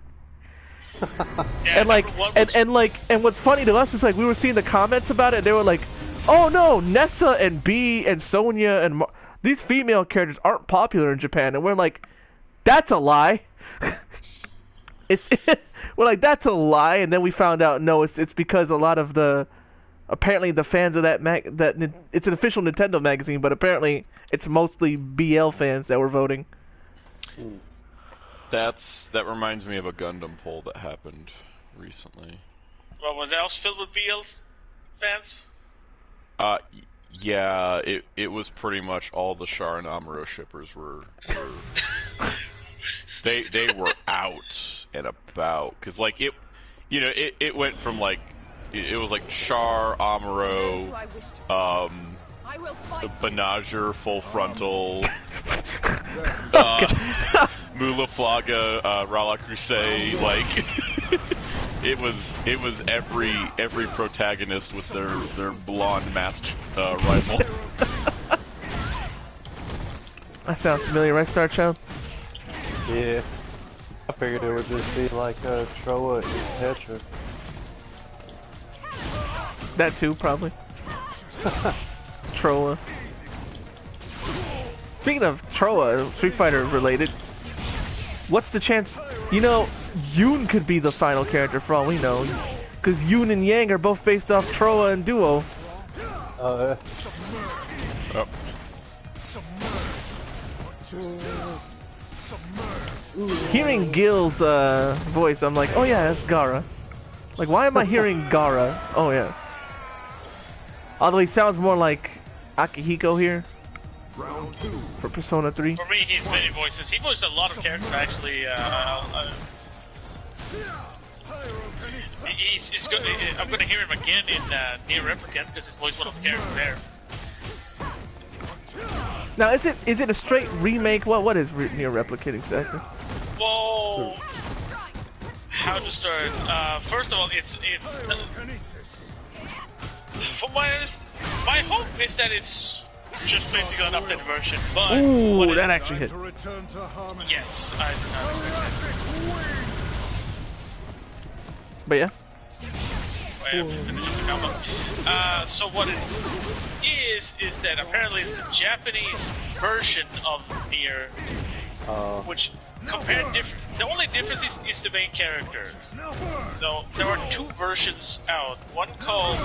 Yeah, And like, and what's funny to us is like we were seeing the comments about it. And they were like, "Oh no, Nessa and Bee and Sonya and these female characters aren't popular in Japan." And we're like, "That's a lie." It's we're like, "That's a lie." And then we found out no, it's because a lot of apparently the fans of that it's an official Nintendo magazine, but apparently it's mostly BL fans that were voting. That reminds me of a Gundam poll that happened recently. Well, was that also filled with BL fans? Yeah, it was pretty much all the Char and Amuro shippers were they were out and about, because like it went from like it was like Char, Amuro, Benager, Full Frontal, Mula Flaga, Rala Crusade, like it was every protagonist with their blonde masked rifle. That sounds familiar, right, Star Child? Yeah. I figured it would just be like Troa and Petra. That too, probably. Troa. Speaking of Troa, Street Fighter related, what's the chance? You know, Yoon could be the final character for all we know, because Yoon and Yang are both based off Troa and Duo. Oh. Hearing Gil's voice, I'm like, oh yeah, that's Gara. Like, why am I hearing Gara? Oh yeah. Although he sounds more like Akihiko here. For Persona 3. For me, he's many voices. He voiced a lot of characters, actually. He's good. I'm going to hear him again in Nier Replicant, because he's voiced one of the characters there. Now, is it a straight remake? What is Nier Replicant exactly? Well, how to start? First of all, it's from my hope is that it's just basically an updated version. But ooh, that actually hit. Yes, I do not agree. But yeah. So what it is that apparently it's the Japanese version of Nier, which compared the only difference is the main character. So there are two versions out. One called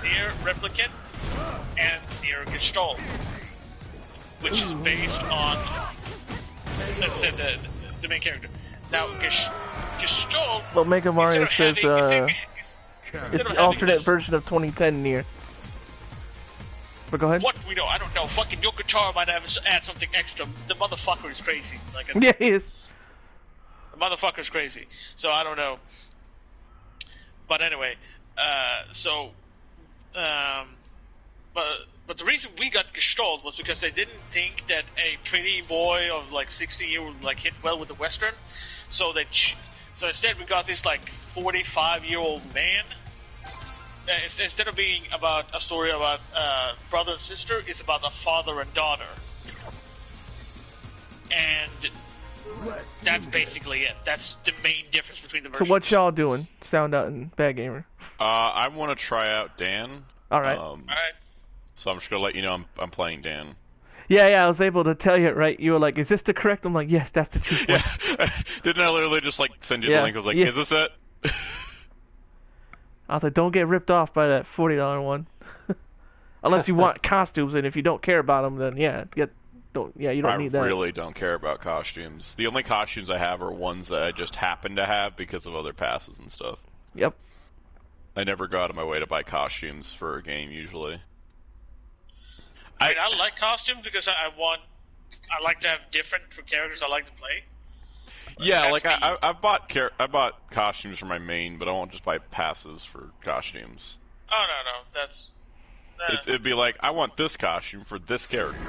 Nier Replicant and Nier Gestalt, which is based on the main character. Now Gestalt. Well, Mega Mario says it's the alternate version of 2010 Nier. But go ahead. What we know, I don't know. Fucking Yoko Taro might have add something extra. The motherfucker is crazy. Like yeah, he is. The motherfucker's crazy. So I don't know. But anyway, but the reason we got Gestalt was because they didn't think that a pretty boy of like 60 would like hit well with the Western. So instead we got this like 45-year-old man. Instead of being about a story about brother and sister, it's about a father and daughter. And that's basically it. That's the main difference between the versions. So what y'all doing? Sound Out and Bad Gamer. I want to try out Dan. All right. All right. So I'm just gonna let you know I'm playing Dan. Yeah, I was able to tell you it right. You were like, "Is this the correct?" I'm like, "Yes, that's the true one." Yeah. Didn't I literally just like send you the link? I was like, "Is this it?" I was like, "Don't get ripped off by that $40 one." Unless you want costumes, and if you don't care about them, then yeah, you don't need that. I really don't care about costumes. The only costumes I have are ones that I just happen to have because of other passes and stuff. Yep. I never go out of my way to buy costumes for a game usually. I mean, I like costumes because I like to have different for characters I like to play. Yeah, like I bought costumes for my main, but I won't just buy passes for costumes. Oh no, It'd be like, I want this costume for this character.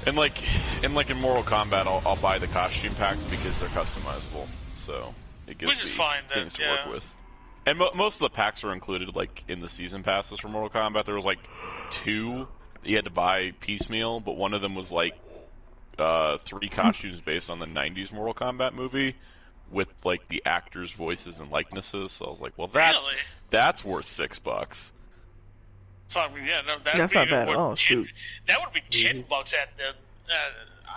And like in Mortal Kombat, I'll buy the costume packs because they're customizable, so it gives me things to work with. And most of the packs are included, like in the season passes for Mortal Kombat. There was like 2 you had to buy piecemeal, but one of them was like 3 costumes based on the '90s Mortal Kombat movie, with like the actors' voices and likenesses. So I was like, well, that's worth $6. Yeah, no, that's not bad. Oh, shoot. That would be $10 at the.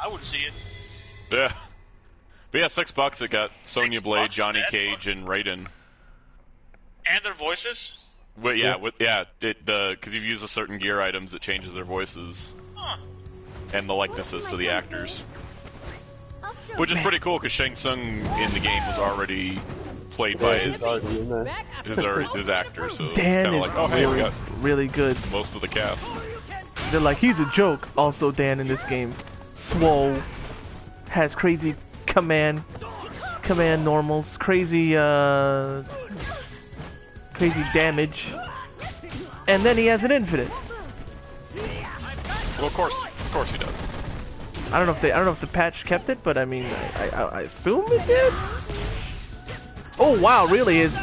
I would see it. Yeah. But yeah, $6. It got Sonya Blade, Johnny Cage, and Raiden. And their voices. Well, yeah, because you've used a certain gear items, it changes their voices and the likenesses to the actors, which is pretty cool. Because Shang Tsung in the game was already played by his actor, so Dan it's kind of like, oh hey, we got really good. Most of the cast. They're like, he's a joke. Also, Dan in this game, Swole has crazy command normals, crazy damage, and then he has an infinite. Well, of course he does. I don't know if the patch kept it, but I mean, I assume it did. Oh wow, really? His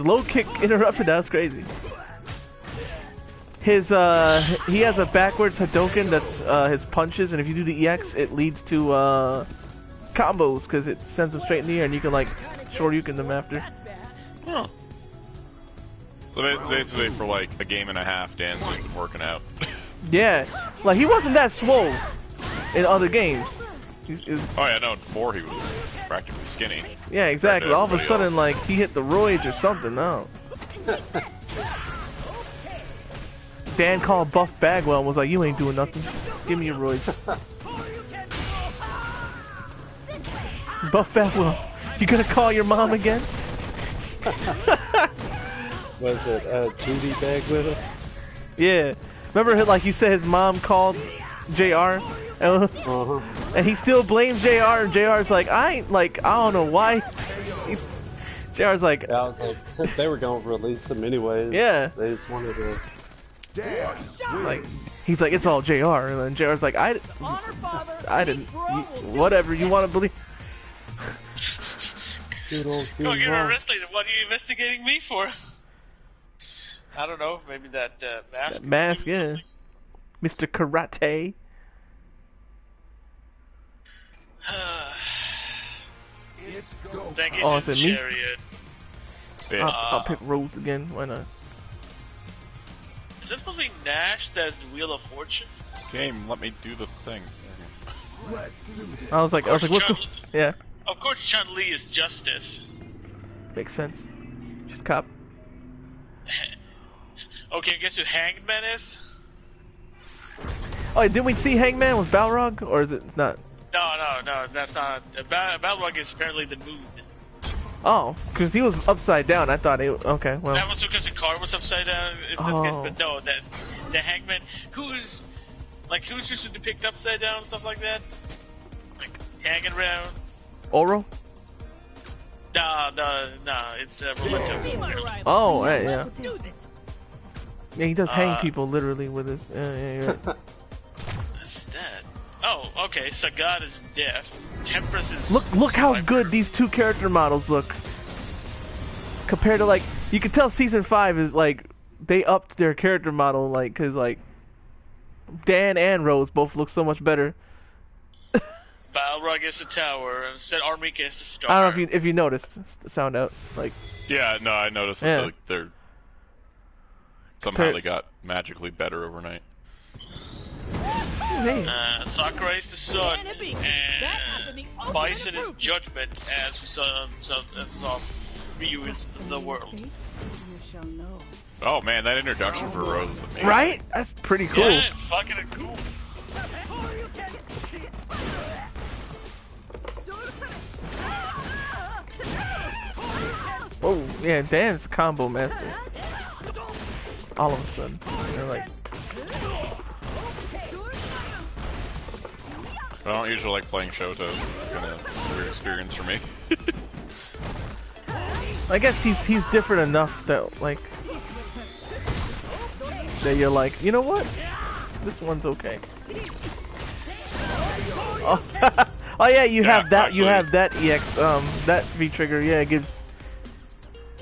low kick interrupted. That was crazy. He has a backwards Hadouken that's his punches, and if you do the EX, it leads to combos because it sends them straight in the air, and you can like Shoryuken them after. Oh. So basically, for like a game and a half, Dan's just been working out. Yeah, like he wasn't that swole in other games. Oh yeah, no, in 4 he was practically skinny. Yeah, exactly. All of a sudden, like he hit the roids or something. No. Dan called Buff Bagwell and was like, "You ain't doing nothing. Give me your roids." Buff Bagwell, you gonna call your mom again? Was it Judy Bagwell? Yeah. Remember, like you said, his mom called JR, and he still blames JR, and JR's like, I don't know why. JR's like, yeah, I was like, they were gonna release him anyways. Yeah. They just wanted to. Like, he's like, it's all JR, and then JR's like, I didn't. Whatever you want to believe. Don't get arrested. What are you investigating me for? I don't know. Maybe that mask. That mask, yeah. Mr. Karate. Oh, is it me? Yeah. I'll pick Rose again. Why not? Is that supposed to be Nash? That's the Wheel of Fortune. Game, let me do the thing. I was like, what's going? Yeah. Of course, Chun-Li is Justice. Makes sense. She's cop. Okay, guess who Hangman is? Oh, didn't we see Hangman with Balrog, or is it not? No, that's not. Balrog is apparently the moon. Oh, because he was upside down. I thought okay, well. That was because the car was upside down in this case, but no, the Hangman, who's supposed to be picked upside down and stuff like that? Like, hanging around. Oro? No, it's Roberto. Oh, right, yeah. Yeah, he does hang people literally with his. Yeah. What's that? Oh, okay. Sagat is deaf. Tempress is. Look how good these two character models look. Compared to, like, you can tell season 5 is like they upped their character model, like, cause like Dan and Rose both look so much better. Balrog is the tower, and said Armika is the star. I don't know if you noticed. Sound out like. Yeah, no, I noticed that they're somehow they got magically better overnight. Hey. Sakura is the sun, and Bison is judgment, as we saw Ryu is the world. Oh man, that introduction for Rose is amazing. Right? That's pretty cool. Yeah, it's fucking cool. Oh, yeah, Dan's combo master. All of a sudden. They're like... I don't usually like playing Shoto. It's kind of a weird experience for me. I guess he's different enough that, like... that you're like, you know what? This one's okay. Oh, oh yeah, you have that. Actually, you have that EX. That V trigger. Yeah, it gives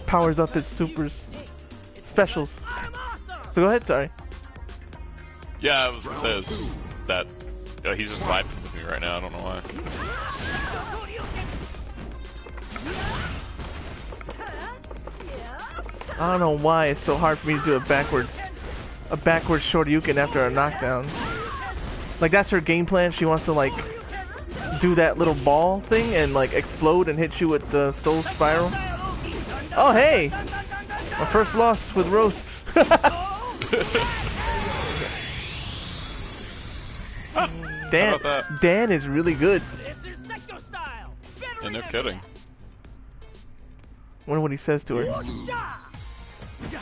powers up his supers, specials. So go ahead. Sorry. Yeah, I was gonna say it's just that He's just vibing with me right now. I don't know why. I don't know why it's so hard for me to do a backwards Shoryuken after a knockdown. Like, that's her game plan. She wants to, like, do that little ball thing and, like, explode and hit you with the soul spiral. Oh, hey! My first loss with Rose. Dan is really good. Yeah, no kidding. Wonder what he says to her.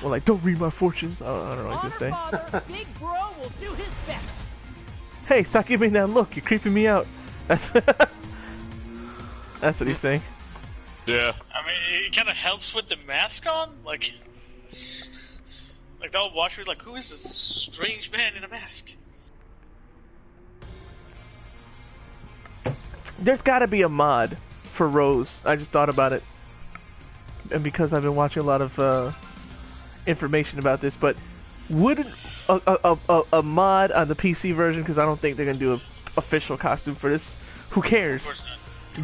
Well, like, don't read my fortunes. I don't know what he's gonna say. Big bro will do his best. Hey, stop giving me that look. You're creeping me out. That's what he's saying. I Yeah. mean, it kind of helps with the mask on. Like they'll watch me like, who is this strange man in a mask? There's gotta be a mod for Rose. I just thought about it. And because I've been watching a lot of information about this, but wouldn't a mod on the PC version, because I don't think they're gonna do an official costume for this. Who cares?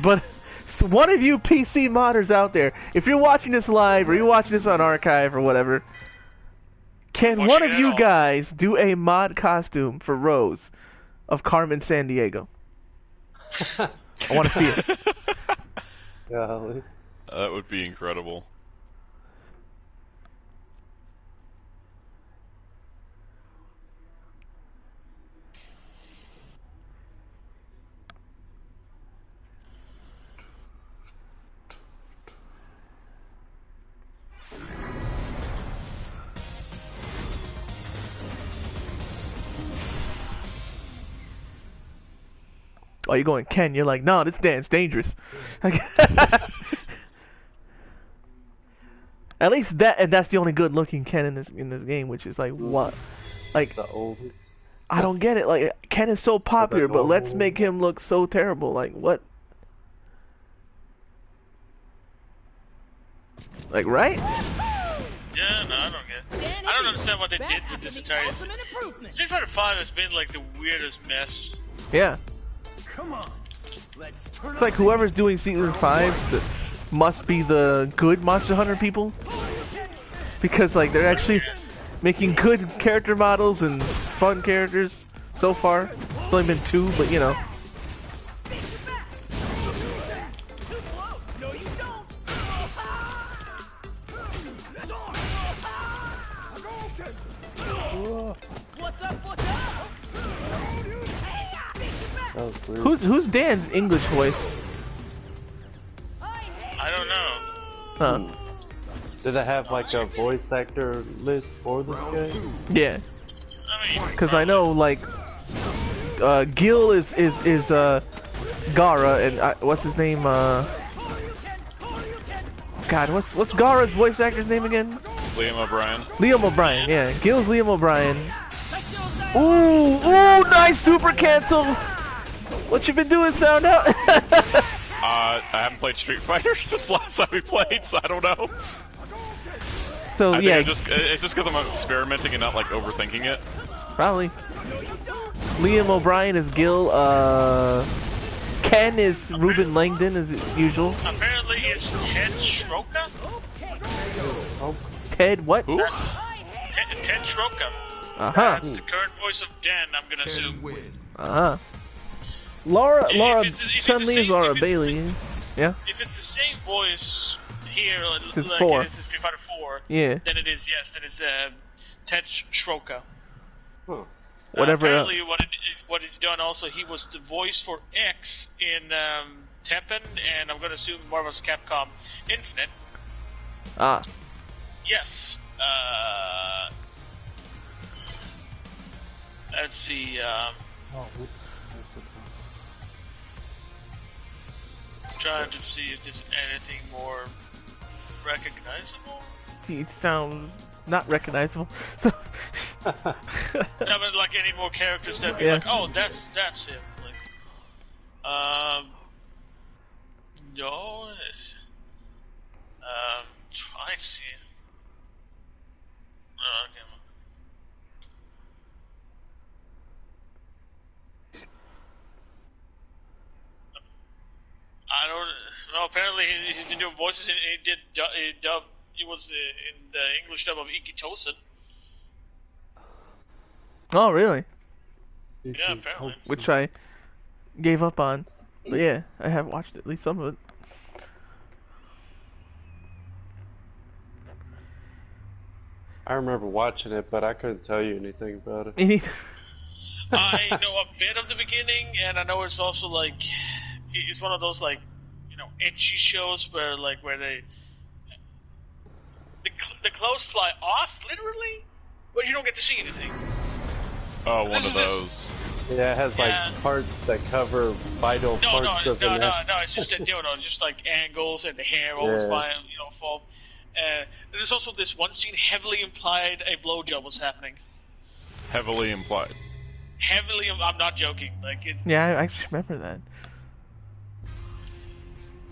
But so one of you PC modders out there, if you're watching this live or you're watching this on archive or whatever, can one of you guys do a mod costume for Rose of Carmen Sandiego? I want to see it. Golly. That would be incredible. Oh, you're going Ken. You're like, no, this dance dangerous. At least that's the only good-looking Ken in this game, which is like what, like the old. I don't get it. Like, Ken is so popular, but let's make him look so terrible. Like, what? Like, right? Yeah, no, I don't get it. I don't understand what they did with this entire. Street Fighter 5 has been like the weirdest mess. Yeah. Come on. Let's turn It's like whoever's doing Season 5 must be the good Monster Hunter people. Because, like, they're actually making good character models and fun characters so far. It's only been 2, but you know. Who's Dan's English voice? I don't know. Huh. Do they have like a voice actor list for this game? Yeah. I mean, Because I know, like, Gil is Gara, and what's his name? God, what's Gara's voice actor's name again? Liam O'Brien. Liam O'Brien, yeah. Gil's Liam O'Brien. Ooh, nice super cancel! What you been doing, Sound Out? I haven't played Street Fighter since last time we played, so I don't know. So, I yeah. think it's just because I'm experimenting and not, like, overthinking it. Probably. Liam O'Brien is Gil, Ken is Ruben Langdon, as usual. Apparently it's Ted Shroka? Ted what? Who? Ted Shroka. Uh-huh. That's the current voice of Dan, I'm gonna assume. Uh-huh. Laura Chun-Li is Laura if it's Bailey. Yeah? If it's the same voice here, like Since it 4. is in Street Fighter 4, Yeah. then it is, yes, that is Ted Shroka. Whatever. Apparently, what he's done also, he was the voice for X in Tekken, and I'm going to assume Marvel's Capcom Infinite. Ah. Yes. Let's see. Trying to see if there's anything more recognizable. He sounds not recognizable. So. No, but like any more characters that be Yeah. like, oh, that's him. Like, no. Trying to see. Okay. he's been doing voices. He did dub. He was in the English dub of Iki Tosin. Oh, really? Yeah, apparently. Which I gave up on. But yeah, I have watched at least some of it. I remember watching it, but I couldn't tell you anything about it. I know a bit of the beginning, and I know it's also like it's one of those like edgy shows where the clothes fly off literally, but you don't get to see anything. Oh, one of those. Yeah, it has like parts that cover vital parts of the neck. No, it's just just like angles and the hair always fall. There's also this one scene heavily implied a blowjob was happening. Heavily implied. Heavily, I'm not joking. Like it. Yeah, I actually remember that.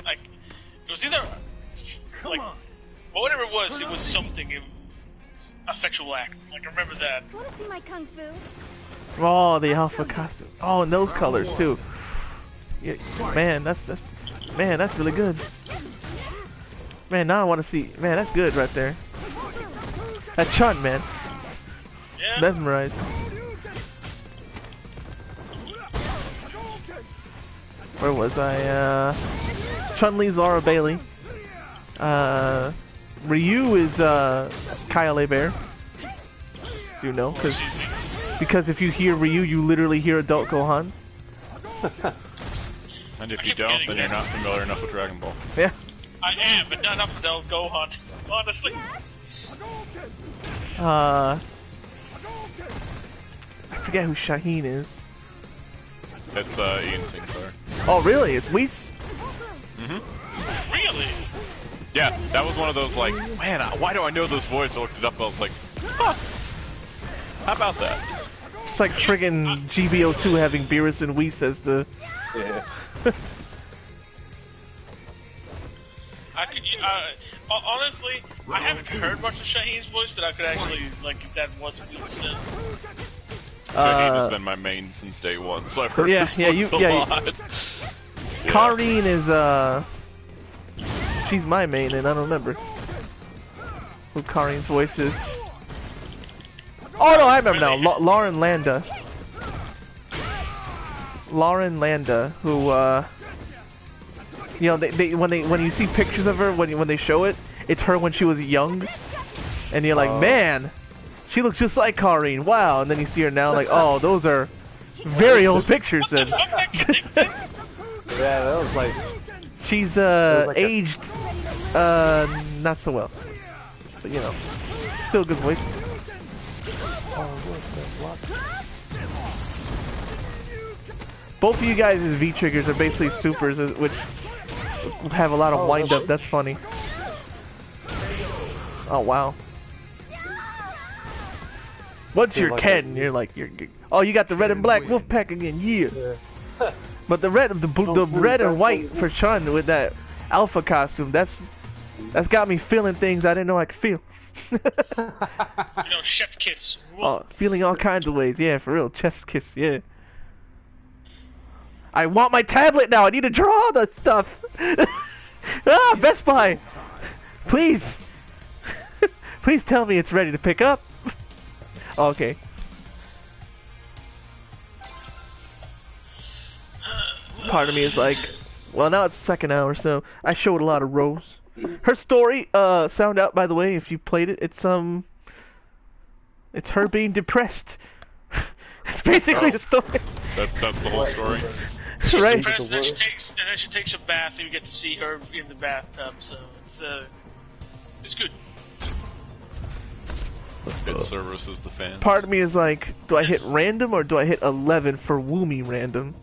Like it was either whatever it was something. A sexual act. Like I remember that. Want to see my kung fu? Oh, the alpha costume. Oh, and those colors too. Yeah, man, that's really good. Man, now I want to see. Man, that's good right there. That Chun, man. Yeah. Mesmerized. Where was I? Chun-Li's Laura Bailey. Ryu is Kyle Bear. You know, because if you hear Ryu, you literally hear Adult Gohan. And if you don't, then you're not familiar enough with Dragon Ball. Yeah. I am, but not enough Adult Gohan. Honestly. I forget who Shaheen is. It's Ian Sinclair. Oh, really? It's Whis? Mm-hmm. Really? Yeah, that was one of those like, man, why do I know this voice? I looked it up, I was like, huh. How about that? It's like friggin' GBO2 having Beerus and Whis as the... Yeah. Honestly, I haven't heard much of Shaheen's voice that I could actually, like, if that was Whis. Shaheen has been my main since day one, so I've heard his voice a lot. Kareen is, she's my main, and I don't remember who Kareen's voice is. Oh no, I remember now. Lauren Landa. Lauren Landa, who you know, they when you see pictures of her when they show it, it's her when she was young, and you're like, man, she looks just like Kareen. Wow, and then you see her now, like, oh, those are very old pictures. Then. Yeah, that was like. She's aged not so well, but you know, still a good voice. Both of you guys' V triggers are basically supers, which have a lot of wind up. That's funny. Oh wow. Once you're Ken, you're like oh, you got the red and black wolf pack again, yeah. But the red and white for Chun with that alpha costume, that's got me feeling things I didn't know I could feel. Chef kiss. Oh, feeling all kinds of ways, yeah, for real. Chef's kiss, yeah. I want my tablet now. I need to draw the stuff. Best Buy, please, please tell me it's ready to pick up. Okay. Part of me is like, well, now it's the second hour, so I showed a lot of Rose. Her story, sound out, by the way, if you played it, it's her being depressed. It's basically the story. That's the whole story. She's right. depressed, and then she takes a bath, and you get to see her in the bathtub, so it's good. It services the fans. Part of me is like, do I hit random or do I hit 11 for Woomy random?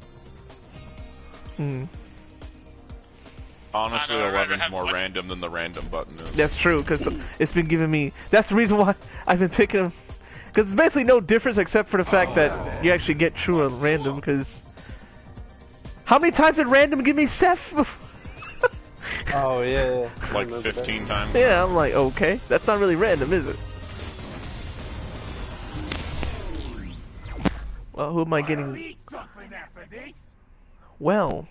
Honestly, 11's more random than the random button is. That's true, because it's been giving me... That's the reason why I've been picking them. Because it's basically no difference except for the fact that you actually get true on random, because... How many times did random give me Seth? Oh, yeah. Like 15 times? Yeah, I'm like, okay. That's not really random, is it? Well, who am I getting... Well...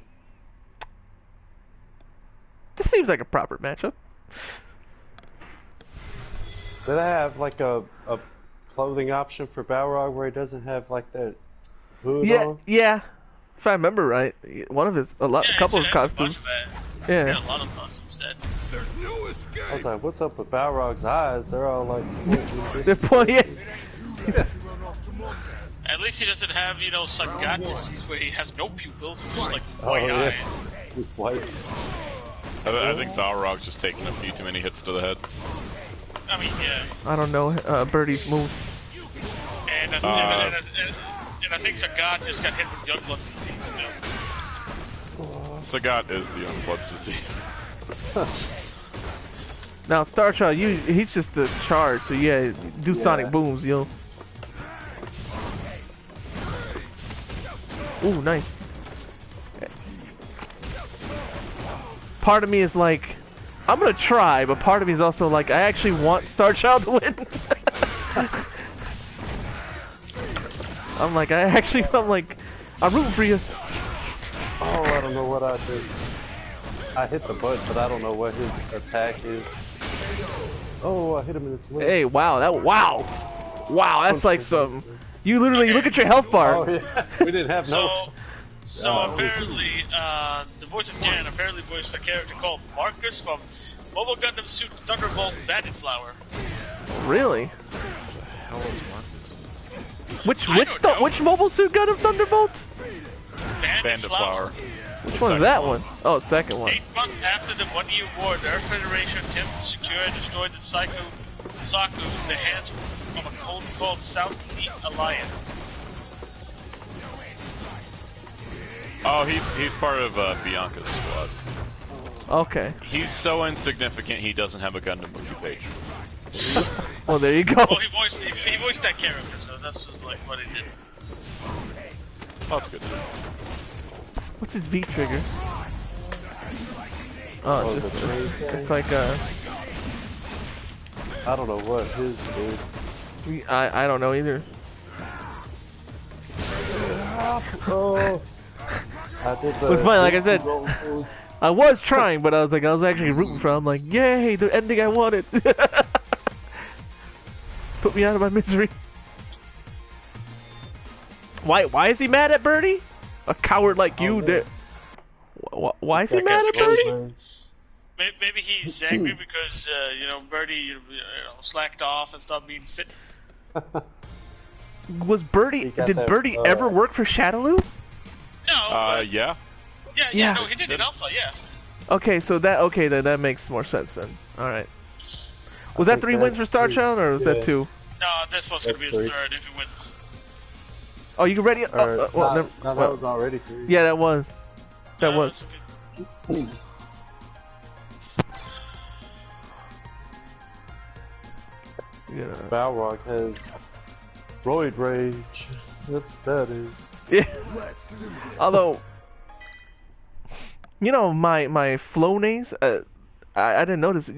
This seems like a proper matchup. Did I have like a clothing option for Balrog where he doesn't have like that hood on? Yeah. If I remember right, one of his, a couple of his costumes. Yeah, a lot of costumes that. There's no escape. I was like, what's up with Balrog's eyes? They're all like. They're pointing. At least he doesn't have, you know, Sagat disease where he has no pupils, just like white eyes. He's white. I think Balrog's just taking a few too many hits to the head. I mean, yeah. I don't know Birdie's moves. And I think Sagat just got hit with Youngblood disease. You know? Sagat is the Youngblood's disease. Now Starchild, he's just a charge, so yeah, do sonic booms, yo. Ooh, nice. Part of me is like, I'm gonna try, but part of me is also like, I actually want Starchild to win. I'm rooting for you. Oh, I don't know what I did. I hit the button, but I don't know what his attack is. Oh, I hit him in the slip. Hey, wow, that's like some. You literally look at your health bar. Oh yeah, we didn't have no. So apparently, the voice of Jan apparently voiced a character called Marcus from Mobile Gundam Suit Thunderbolt Bandit Flower. Really? How is Marcus? Which Mobile Suit Gundam Thunderbolt? Bandit Flower. Which one is that one? Oh, second one. 8 months after the 1-year war, the Earth Federation attempted to secure and destroy the Saku in the hands of a called South Sea Alliance. Oh, he's part of Bianca's squad. Okay. He's so insignificant he doesn't have a Gundam wiki page. Well, there you go. Well, he voiced that character, so that's just like what he did. Oh, that's good to know. What's his V trigger? Oh, it's like a. I don't know what his is. I don't know either. Oh, I did the. It's funny, like I said, I was trying, but I was actually rooting for him. I'm like, yay, the ending I wanted. Put me out of my misery. Why is he mad at Birdie? A coward like you. Why is he mad at Birdie? Maybe he's angry because you know, Birdie slacked off and stopped being fit. Was Birdie? Did Birdie ever work for Shadaloo? No. Yeah. Yeah. No, he did in Alpha. Yeah. Okay, so that makes more sense then. All right. Was that 3 wins for Starchild, or was that 2? No, this one's gonna be his 3rd if he wins. Oh, you ready? No, that was already 3. Yeah, that was. That was. Yeah. Balrog has roid rage. That's what that is. Yeah. Although, you know, my Flonase, I didn't notice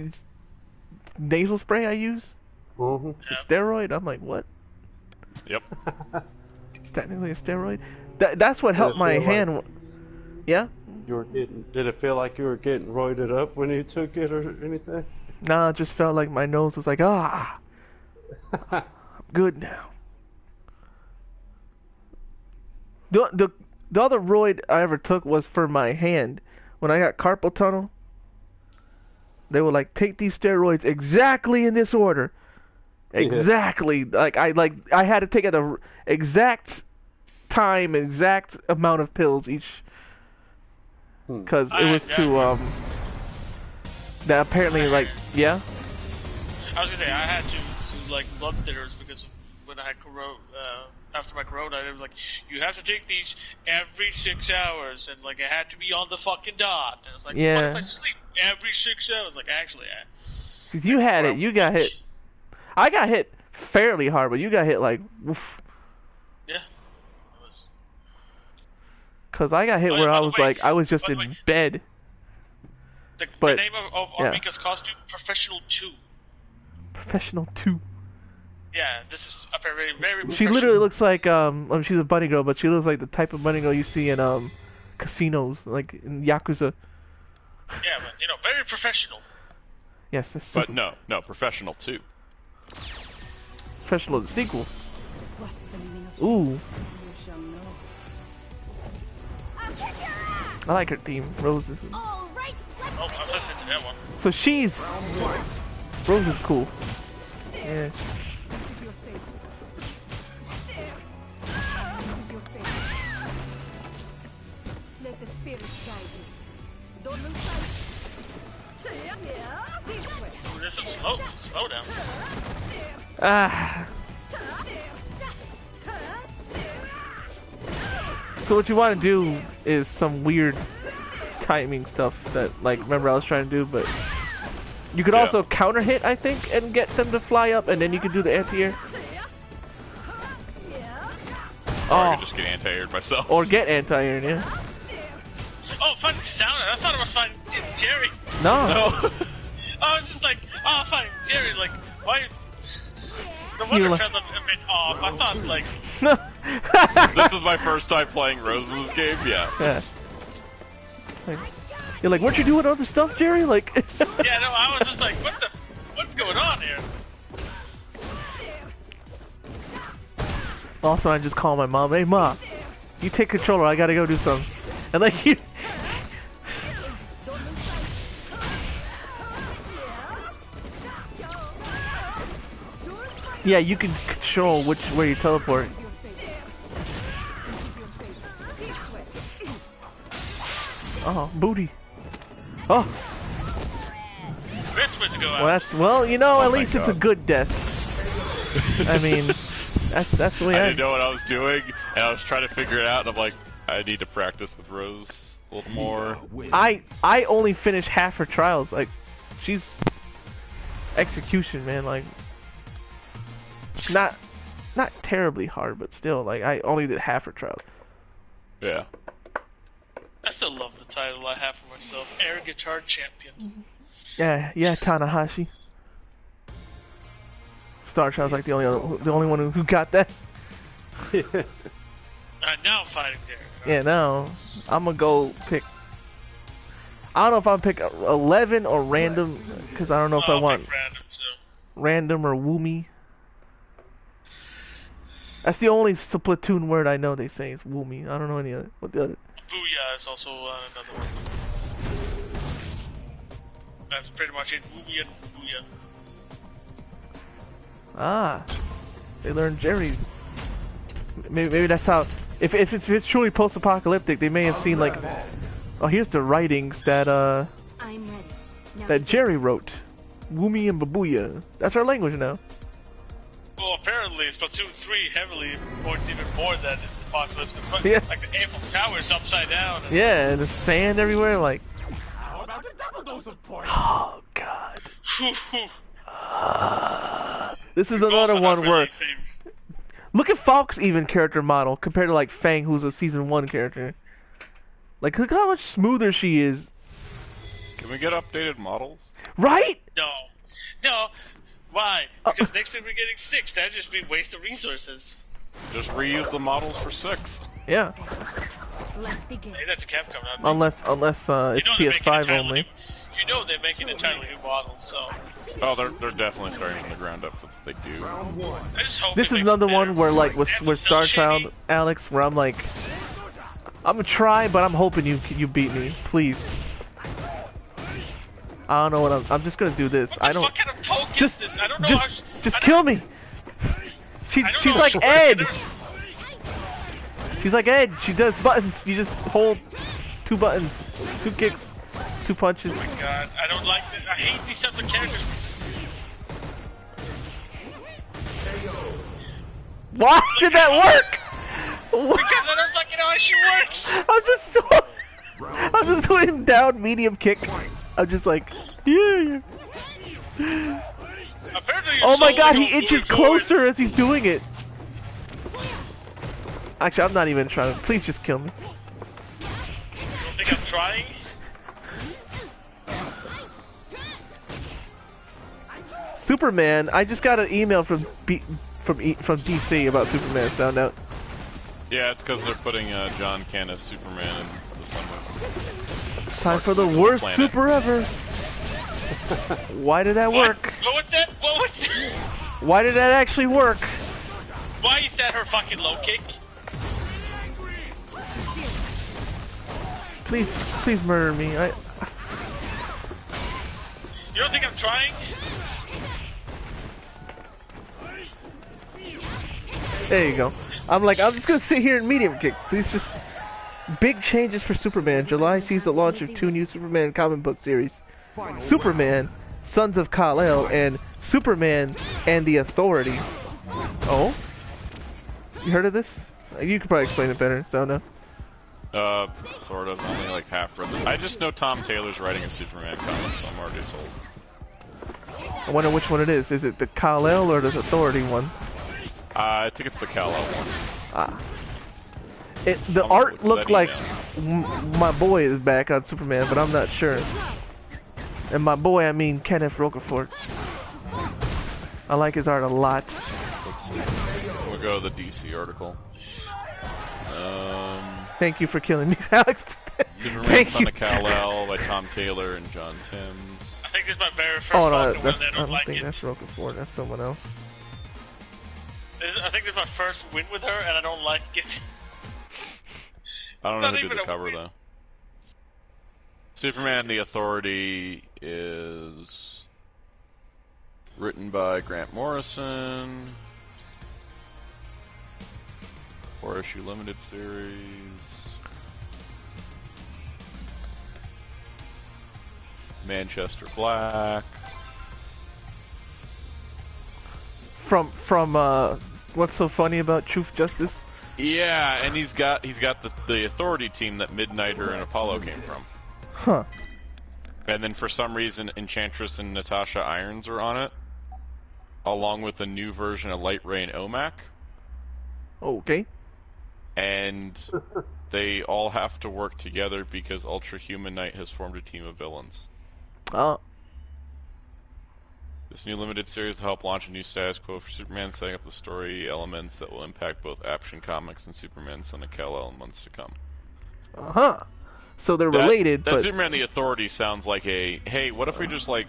nasal spray I use. It's a steroid. I'm like, what? Yep. It's technically a steroid. That's what helped my hand. Yeah. You were getting. Did it feel like you were getting roided up when you took it or anything? Nah, it just felt like my nose was like, I'm good now. The other roid I ever took was for my hand. When I got carpal tunnel, they were like, take these steroids exactly in this order. Exactly. Yeah. I had to take at the exact time, exact amount of pills each. Because it was that apparently, like, yeah? I was gonna say, I had to like, blood thinners because of when I had corona, after my corona, it was like, you have to take these every 6 hours, and like, I had to be on the fucking dot. And it's like, what if I sleep every 6 hours? Like, actually, because you had it, you got hit. I got hit fairly hard, but you got hit like, woof. Yeah. Because I got hit where I was like, I was just in bed. The name of Armika's costume, Professional 2. Professional 2. Yeah, this is a very, very She literally looks like, she's a bunny girl, but she looks like the type of bunny girl you see in, casinos, like in Yakuza. Yeah, but you know, very professional. Yes, that's super. But no, professional too. Professional the sequel. What's the meaning of Ooh, you shall know. I'll kick your ass! I like her theme. Roses. All right, let's Oh, I'm listening to that one. So she's Rose is cool. Yeah. This is your fate. This is your fate. Let the spirits guide you. Don't lose sight. Ooh, there's some slow down. Ah. So what you want to do is some weird timing stuff that, like, remember I was trying to do, but you could also counter hit, I think, and get them to fly up, and then you could do the anti-air. Or I could just get anti-aired myself. Or get anti-air, yeah. Oh, finding Sound. I thought I was finding Jerry. No. I was just like, oh, finding Jerry. Like, why? No wonder I felt a bit off. I thought, like... This is my first time playing Rose in this game, yeah. Like, you're like, what you doing other stuff, Jerry? Like... Yeah, no, I was just like, what's going on here? Also, I just call my mom, hey, Ma, you take controller, I gotta go do something. And like, you... Yeah, you can control where you teleport. Oh, booty. Oh. This way to go out. Well, that's, well, you know, at least it's a good death. I mean, that's the way I didn't know what I was doing, and I was trying to figure it out, and I'm like, I need to practice with Rose a little more. I only finished half her trials. Like, she's execution, man. Like, not terribly hard, but still, like, I only did half her trials. Yeah. I still love the title I have for myself, Air Guitar Champion. Yeah, Tanahashi. Star Child's like the only one who got that. Now I'm fighting there. Yeah, now I'm gonna go pick. I don't know if I'll pick 11 or random, because I don't know if I want random or Woomy. That's the only Splatoon word I know they say is Woomy. I don't know any other. What the other? Booyah is also another one. That's pretty much it. Woomy and Booyah. Ah, they learned Jerry. Maybe that's how. If it's truly post-apocalyptic, they may have seen like, oh, here's the writings that that Jerry wrote. Woomy and Babuya. That's our language now. Well, apparently Splatoon 3 heavily points even more than it's apocalyptic. Yeah. Like the Eiffel Tower is upside down. Yeah, and the sand everywhere, like. How about a double dose of poison? Oh God. This is another one where. Look at Falk's even character model compared to like Fang, who's a season 1 character. Like, look how much smoother she is. Can we get updated models? Right? No. Why? Because next time we're getting 6. That'd just be waste of resources. Just reuse the models for 6. Yeah. Let's begin. Hey, that's a Capcom, Unless it's PS5 only. You know they're making entirely new models, so. Oh, they're definitely starting from the ground up. That's what they do. I just hope This is another one where, like, with Star Child, Alex, where I'm like, I'm gonna try, but I'm hoping you beat me, please. I don't know what I'm just gonna do this. I don't. What kind of poke just, is this? I don't know. Just kill me. She's like Ed. She's like Ed. She does buttons. You just hold 2 buttons, 2 kicks, 2 punches. Oh my god, I don't like this. I hate these types of characters. Why did that work? Because I don't fucking know how she works. I'm just doing down medium kick. I'm just like, yeah. Oh my god, he inches closer as he's doing it. Actually, I'm not even trying. Please just kill me. You think I'm trying? Superman, I just got an email from DC about Superman. Found out. Yeah, it's because they're putting John Cena as Superman in the summer. Time for the worst super ever. Why did that work? What was that? What was that? Why did that actually work? Why is that her fucking low kick? Please murder me. You don't think I'm trying? There you go. I'm just gonna sit here and medium kick. Please just... Big changes for Superman. July sees the launch of 2 new Superman comic book series. Superman, Sons of Kal-El, and Superman and the Authority. Oh? You heard of this? You could probably explain it better, so no. Sort of. Only like half read it. I just know Tom Taylor's writing a Superman comic, so I'm already sold. I wonder which one it is. Is it the Kal-El or the Authority one? I think it's the Kal-El one. Ah. The art looked like my boy is back on Superman, but I'm not sure. And my boy, I mean Kenneth Rocafort. I like his art a lot. Let's see. We'll go to the DC article. Thank you for killing me, Alex. Superman Son of Kal-El by Tom Taylor and John Timms. I think this is my very first no, I don't think that's Rocafort. That's someone else. I think this is my first win with her, and I don't like it. I don't know who did the cover, though. Superman the Authority is written by Grant Morrison. 4-issue limited series. Manchester Black. From what's so funny about Truth Justice? Yeah, and he's got the Authority team that Midnighter and Apollo came from. Huh. And then for some reason Enchantress and Natasha Irons are on it, along with a new version of Light Ray and OMAC. Okay. And they all have to work together because Ultra Human Knight has formed a team of villains. Oh. This new limited series will help launch a new status quo for Superman, setting up the story elements that will impact both Action Comics and Superman Son of Kal-El in months to come. Uh-huh. So they're related, but... Superman the Authority sounds like hey, what if we just, like,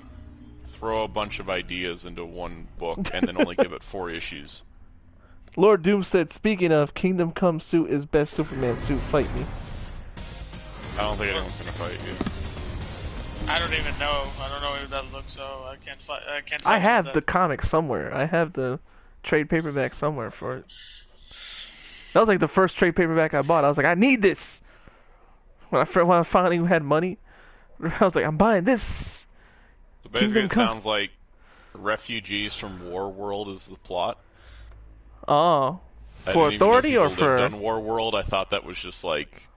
throw a bunch of ideas into one book and then only give it 4 issues? Lord Doom said, speaking of, Kingdom Come suit is best Superman suit. Fight me. I don't think anyone's gonna fight you. I don't even know. I don't know if that looks, so I can't fight. I have the comic somewhere. I have the trade paperback somewhere for it. That was like the first trade paperback I bought. I was like, I need this. When I finally had money, I was like, I'm buying this. So basically, it sounds like refugees from War World is the plot. Oh, for Authority or for? On War World, I thought that was just like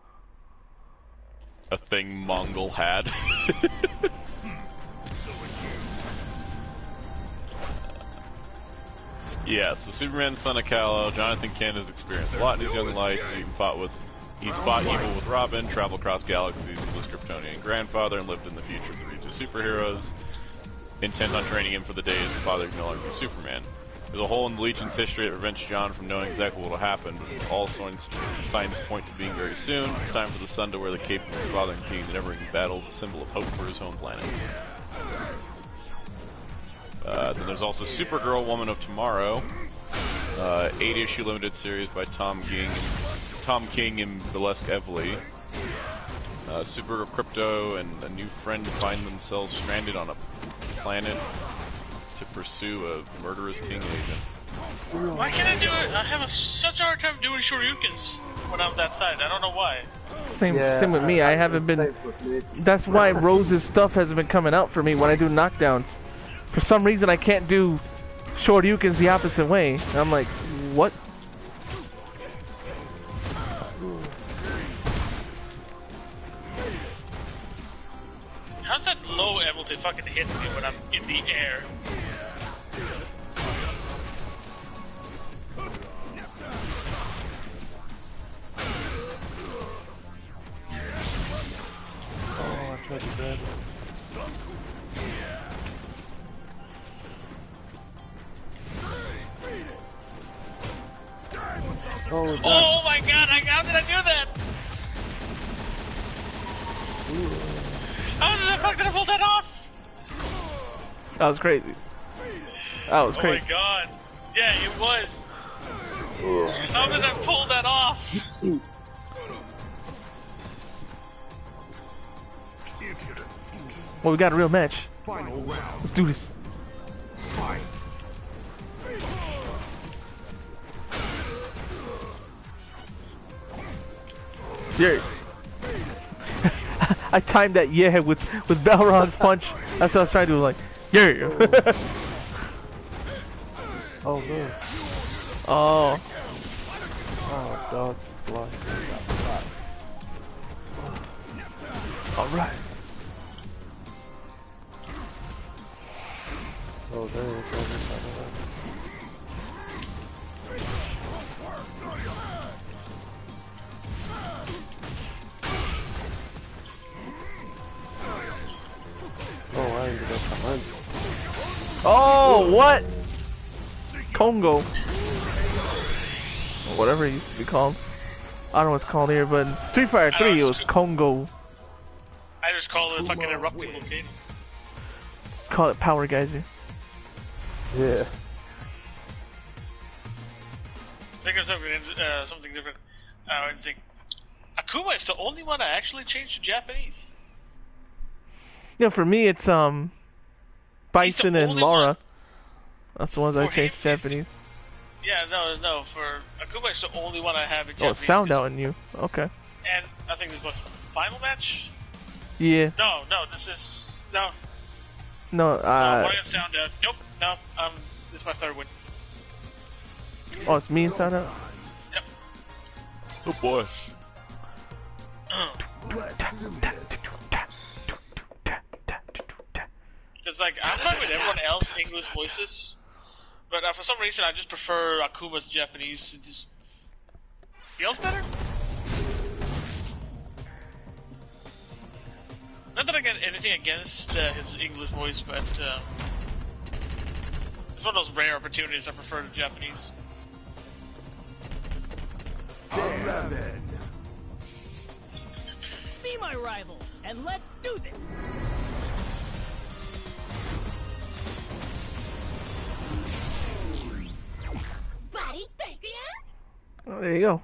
a thing Mongol had. Yeah, so Superman, Son of Kal-El, Jonathan Kent has experienced a lot in his young life. He's fought evil with Robin, traveled across galaxies with his Kryptonian grandfather, and lived in the future with 3 superheroes, intent on training him for the day his father can no longer be Superman. There's a hole in the Legion's history that prevents John from knowing exactly what will happen, but all signs point to being very soon. It's time for the son to wear the cape of his father and king that never-ending battle as a symbol of hope for his home planet. Then there's also Supergirl, Woman of Tomorrow, 8-issue limited series by Tom King and Valesk Evely. Supergirl, Crypto, and a new friend find themselves stranded on a planet to pursue a murderous king agent. Why can't I do it? I have such a hard time doing Shoryukens when I'm that side. I don't know why. Same with me. I haven't been. That's why Rose's stuff hasn't been coming out for me when I do knockdowns. For some reason, I can't do Shoryukens the opposite way. I'm like, what? How's that low able to fucking hit me when I'm in the air? Oh, I tried to grab it. Oh my god, how did I do that? the fuck did I pull that off? That was crazy. That was crazy. Oh my god. Yeah, it was. How did I pull that off? Well, we got a real match. Let's do this. Yeah. I timed that with Balrog's punch. That's what I was trying to do. Like, yeah. Oh man. Oh. Oh, dodge block. All right. Oh, there it is. Oh, I ended up behind. Oh, what? Congo. Or whatever it used to be called. I don't know what it's called here, but in Street Fighter 3 it was Congo. I just call it fucking erupting volcano. Just call it Power Geyser. Yeah. Think of something different. I think Akuma is the only one I actually changed to Japanese. Yeah, for me it's Bison and Laura. One. That's the ones I changed to Japanese. Yeah, no. For Akuma, it's the only one I have in Japanese. Oh, sound out in you. Okay. And I think this was final match. Yeah. No, this is no. No, no, I got sound out. Nope, no. This is my third win. Oh, it's me and sound out. Yep. Oh boy. Because like I'm fine with everyone else English voices. But for some reason, I just prefer Akuma's Japanese. It just feels better. Not that I get anything against his English voice, but it's one of those rare opportunities I prefer to Japanese. Be my rival, and let's do this! Oh, there you go.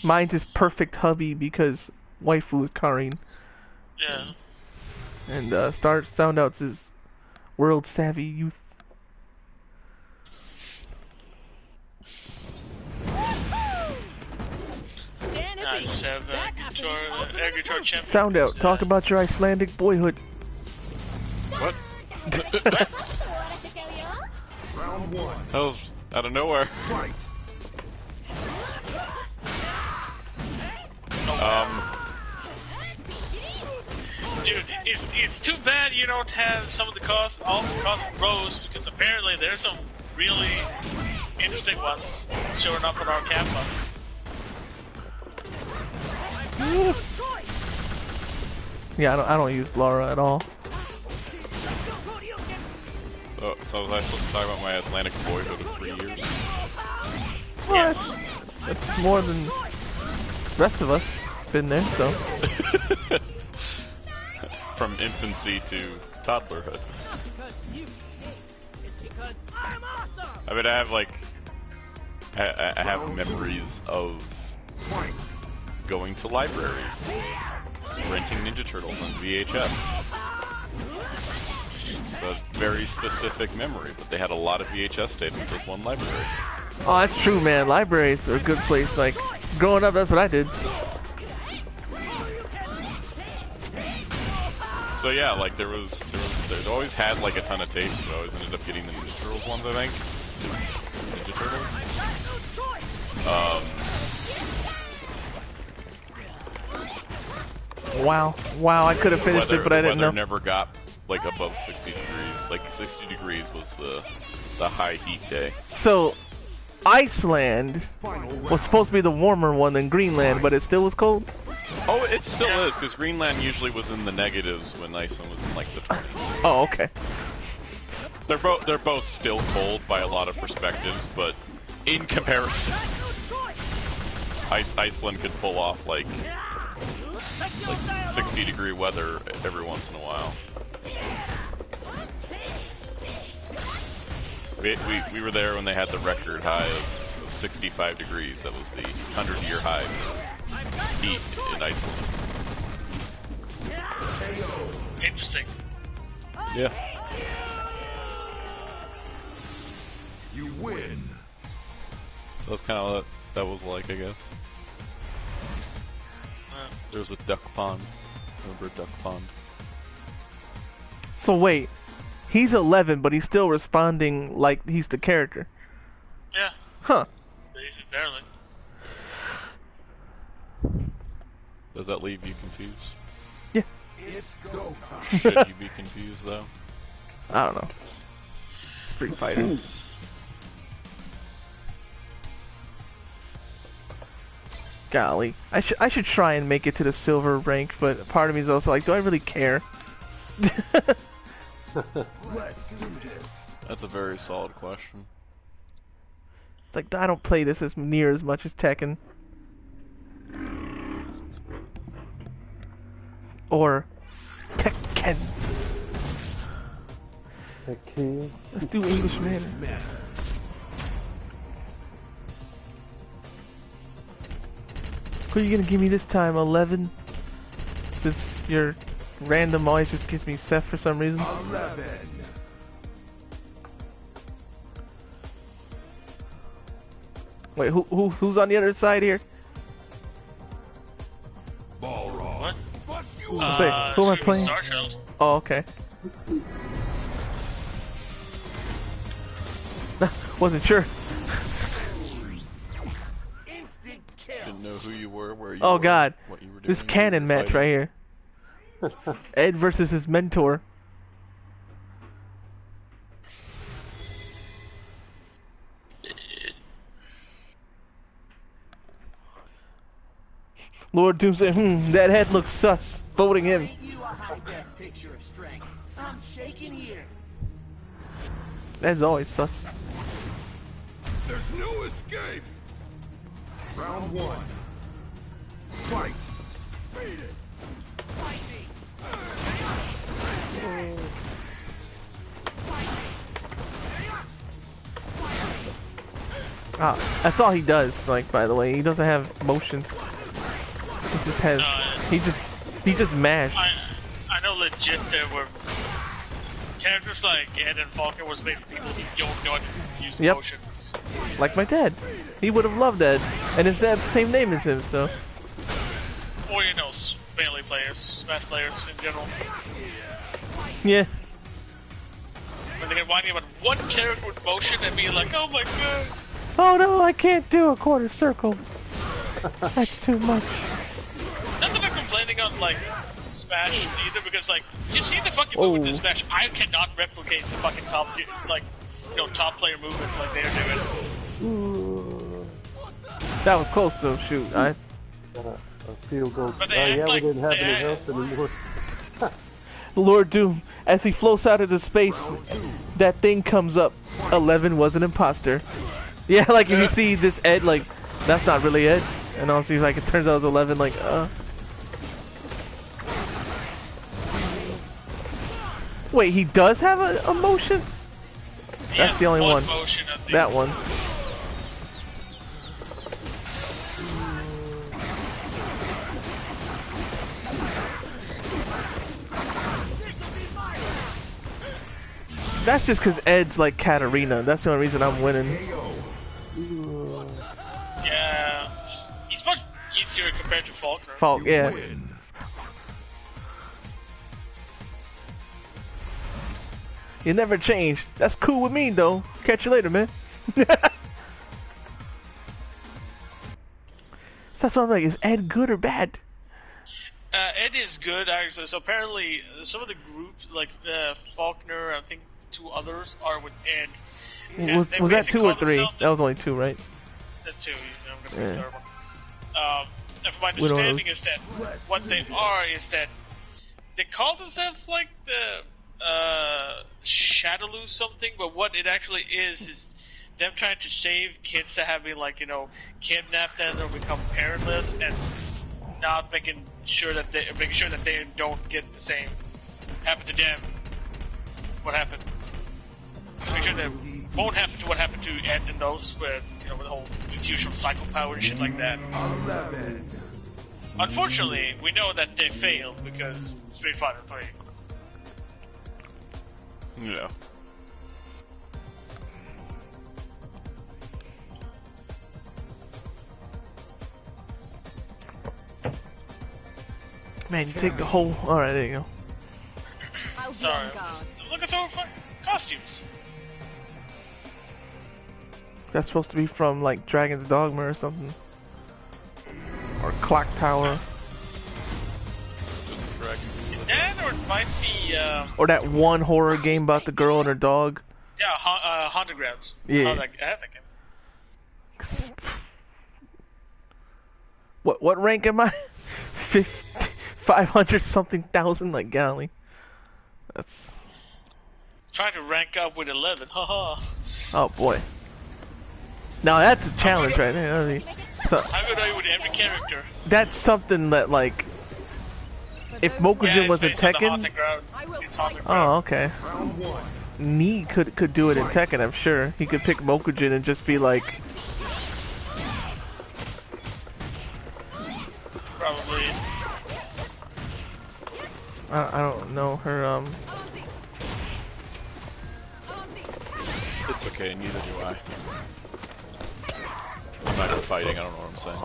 Mine's is perfect hubby because waifu is Karin. Yeah. And sound outs is world savvy youth. I just have air guitar champion. Sound out. Talk about your Icelandic boyhood. What? That was out of nowhere. Dude, it's too bad you don't have some of the all the custom rows, because apparently there's some really interesting ones showing up on our Kappa. Yeah, I don't use Laura at all. Oh, so was I supposed to talk about my Icelandic boyhood of 3 years? Well, that's more than the rest of us been there, so. From infancy to toddlerhood. I mean, I have like, I have memories of going to libraries, renting Ninja Turtles on VHS. It's a very specific memory, but they had a lot of VHS tapes at this one library. Oh, that's true, man. Libraries are a good place. Like, growing up, that's what I did. So yeah, like they always had like a ton of tapes, but I always ended up getting the Ninja Turtles ones, I think. Ninja Turtles. Wow, I could have finished it, but I didn't know. The weather never got like above 60 degrees. Like 60 degrees was the high heat day. So, Iceland was supposed to be the warmer one than Greenland, but it still was cold? Oh, it still is, because Greenland usually was in the negatives when Iceland was in like the 20s. Oh, okay. They're both still cold by a lot of perspectives, but in comparison, Iceland could pull off like 60-degree weather every once in a while. We were there when they had the record high of 65 degrees. That was the 100-year high of heat in Iceland. Interesting. Yeah. You win. That's kind of what that was like, I guess. There's a duck pond. Remember Duck Pond? So wait, he's 11, but he's still responding like he's the character. Yeah. Huh. Barely. Does that leave you confused? Yeah. It's go time. Should you be confused though? I don't know. Free Fighter. Golly, I should try and make it to the silver rank, but part of me is also like, do I really care? Let's do this. That's a very solid question. Like, I don't play this as near as much as Tekken. Or Tekken. Tekken. Let's do English manner. What are you gonna give me this time? 11? Since your random always just gives me Seth for some reason. 11. Wait, who's on the other side here? Ball roll. What? Who am I playing? Star Shells. Oh, okay. Wasn't sure. Didn't know who you were, where you Oh were, god. what you were doing. This canon match right here. Ed versus his mentor. Lord Doom said, that head looks sus. Voting him. That's always sus. There's no escape. Round 1. Fight. Beat it. Ah, that's all he does. Like, by the way, he doesn't have motions. He just has. He just mash. I know legit there were characters like Ed and Falcon was made for people who don't know how to use motions. Like my dad. He would have loved Ed. And his dad's the same name as him, so. Or, you know, melee players, Smash players in general. Yeah. When they get whining about one character with motion and being like, oh my god. Oh no, I can't do a quarter circle. That's too much. Not that I'm complaining on, like, Smash either, because, like, you see the fucking movement in Smash, I cannot replicate the fucking top, like, you know, top player movement like they're doing. That was close though, shoot. A field goal. But Oh yeah, like, we didn't have any health anymore. Lord Doom, as he floats out into space, that thing comes up. 11 was an imposter. Yeah, like if you see this Ed, like, that's not really Ed. And I'll see like it turns out it's 11, like, Wait, he does have a motion? That's the only one. Motion, that one. That's just because Ed's like Katarina. That's the only reason I'm winning. Yeah. He's much easier compared to Faulkner. Falk, yeah. You never changed. That's cool with me, though. Catch you later, man. That's what I'm like. Is Ed good or bad? Ed is good, actually. So apparently, some of the groups, like Faulkner, I think 2 others, are with Ed. Was that 2 or 3? That was only 2, right? That's 2. I'm gonna be terrible. from my understanding is that what they are is that they call themselves like the Shadowloo something, but what it actually is them trying to save kids that have been like, you know, kidnapped and or become parentless, and not making sure that they don't get the same happen to them. What happened? Make sure that won't happen to what happened to Ed and those, where you know, with the whole infusion of cycle power and shit like that. 11. Unfortunately, we know that they failed because Street Fighter 3. Yeah. Man, you take the whole. All right, there you go. Sorry, look at those costumes. That's supposed to be from like Dragon's Dogma or something, or Clock Tower. That or it might be. Or that one horror game about the girl and her dog. Yeah, Haunted Grounds. Yeah. I have that game. What rank am I? 500 something thousand, like golly. That's Trying to rank up with 11, haha. oh boy. Now that's a challenge right there. I mean, so I'm gonna with every character. that's something that like, if Mokujin was a Tekken. Oh, okay. Nee could do it in Tekken, I'm sure. He could pick Mokujin and just be like. Probably. I don't know her. It's okay, neither do I. I'm not even fighting, I don't know what I'm saying.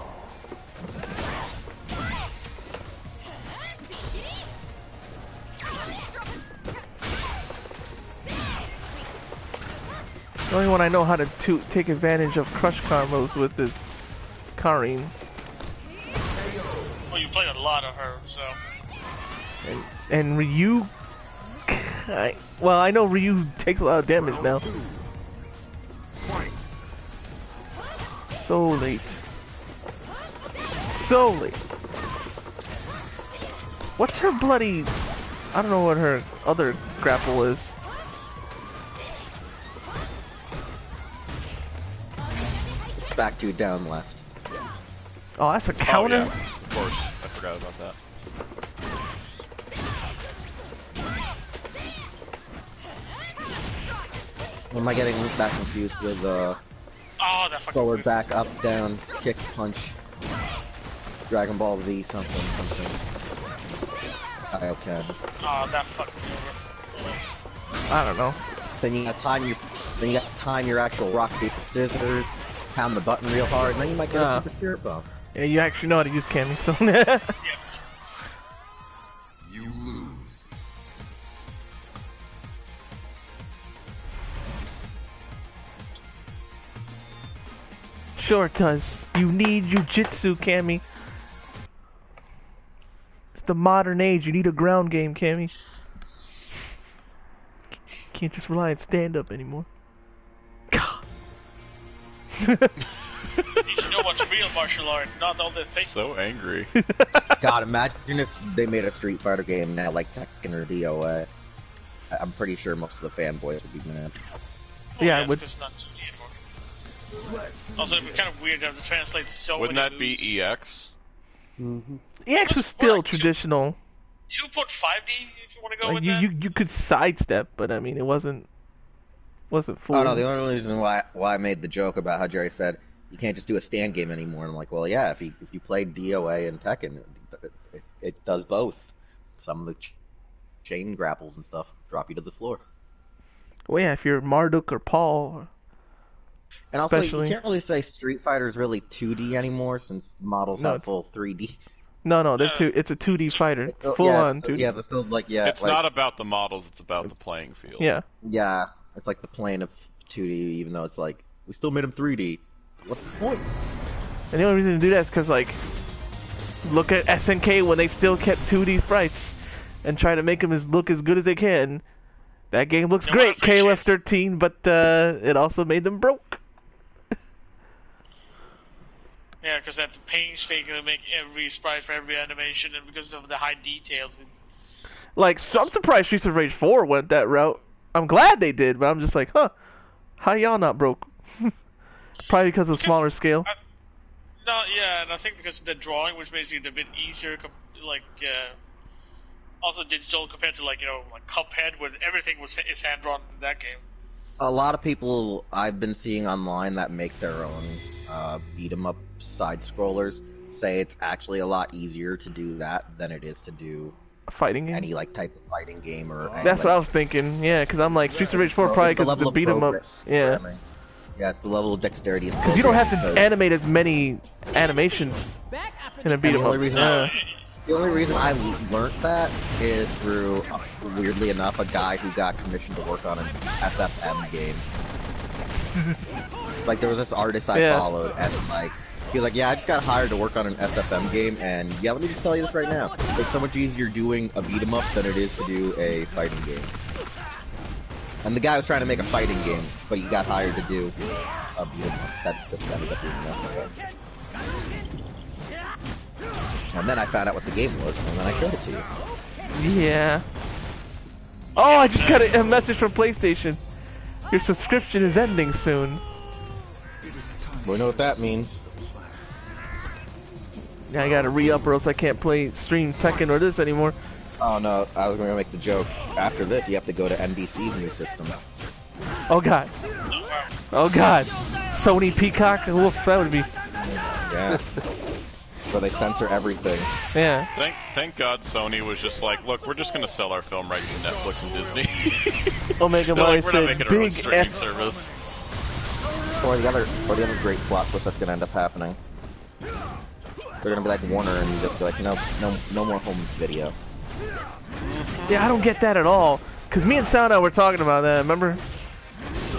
The only one I know how to take advantage of crush combos with is Karin. Well, you played a lot of her, so. And Ryu. Well, I know Ryu takes a lot of damage now. So late. So late. What's her bloody... I don't know what her other grapple is. It's back to down left. Oh, that's a counter? Oh, yeah. Of course, I forgot about that. Am I getting that confused with forward, back, up, down, kick, punch, Dragon Ball Z, something. Okay. Oh, that fucking I don't know. Then you gotta time your actual rock, paper, scissors, pound the button real hard, and then you might get a super spirit bomb. Yeah, you actually know how to use Cammy, so. Yes. You lose. Sure it does. You need jujitsu, Cammy. It's the modern age. You need a ground game, Cammy. Can't just rely on stand-up anymore. God. You should know what's real martial art, not all the fake. So angry. God, imagine if they made a Street Fighter game now like Tekken or DOA. I'm pretty sure most of the fanboys would be mad. Oh, yeah, it would. It's not 2D anymore. Also, it'd be kind of weird to have to translate so Wouldn't many that be EX? EX was still traditional. 2.5D, if you want to go with that? You could sidestep, but I mean, it wasn't full. Oh no, the only reason why I made the joke about how Jerry said you can't just do a stand game anymore. And I'm like, well, yeah, if you played DOA and Tekken, it does both. Some of the chain grapples and stuff drop you to the floor. Well, yeah, if you're Marduk or Paul. And also, especially... you can't really say Street Fighter is really 2D anymore since models have full 3D. No, they're it's a 2D fighter. It's still, full on 2D. Yeah, they're still It's not about the models; it's about the playing field. Yeah. Yeah, it's like the plane of 2D, even though it's like we still made them 3D. What's the point? And the only reason to do that is because, like, look at SNK when they still kept 2D sprites and try to make them look as good as they can. That game looks great, KOF 13, but it also made them broke. Yeah, because they have to painstakingly make every sprite for every animation, and because of the high details. Like, so I'm surprised Streets of Rage 4 went that route. I'm glad they did, but I'm just like, huh, how y'all not broke? Probably because of smaller scale. No, yeah, and I think because of the drawing, which makes it a bit easier, also digital compared to like Cuphead, where everything is hand drawn in that game. A lot of people I've been seeing online that make their own beat 'em up side scrollers say it's actually a lot easier to do that than it is to do a fighting game? Any like type of fighting game or. That's what I was thinking. Yeah, because I'm like Streets of Rage 4 probably because the beat 'em ups. Yeah. Yeah, it's the level of dexterity. Because you don't have to animate as many animations in a beat 'em up. The only reason I learned that is through, weirdly enough, a guy who got commissioned to work on an SFM game. Like, there was this artist I followed, and like, he was like, yeah, I just got hired to work on an SFM game, and yeah, let me just tell you this right now. It's so much easier doing a beat 'em up than it is to do a fighting game. And the guy was trying to make a fighting game, but he got hired to do a beat 'em up. That just ended up being enough. And then I found out what the game was, and then I showed it to you. Yeah. Oh, I just got a message from PlayStation. Your subscription is ending soon. We know what that means. Yeah, I gotta re-up or else I can't stream Tekken or this anymore. Oh no, I was going to make the joke. After this, you have to go to NBC's new system. Oh god. Oh god. Sony Peacock? Oof, that would be... Yeah. Where they censor everything. Yeah. Thank God Sony was just like, look, we're just gonna sell our film rights to Netflix and Disney. Omega like, said, we're not making our own big streaming service. Or the other great plot twist that's gonna end up happening. They're gonna be like Warner and just be like, no more home video. Yeah, I don't get that at all. Cause me and Sound were talking about that. Remember?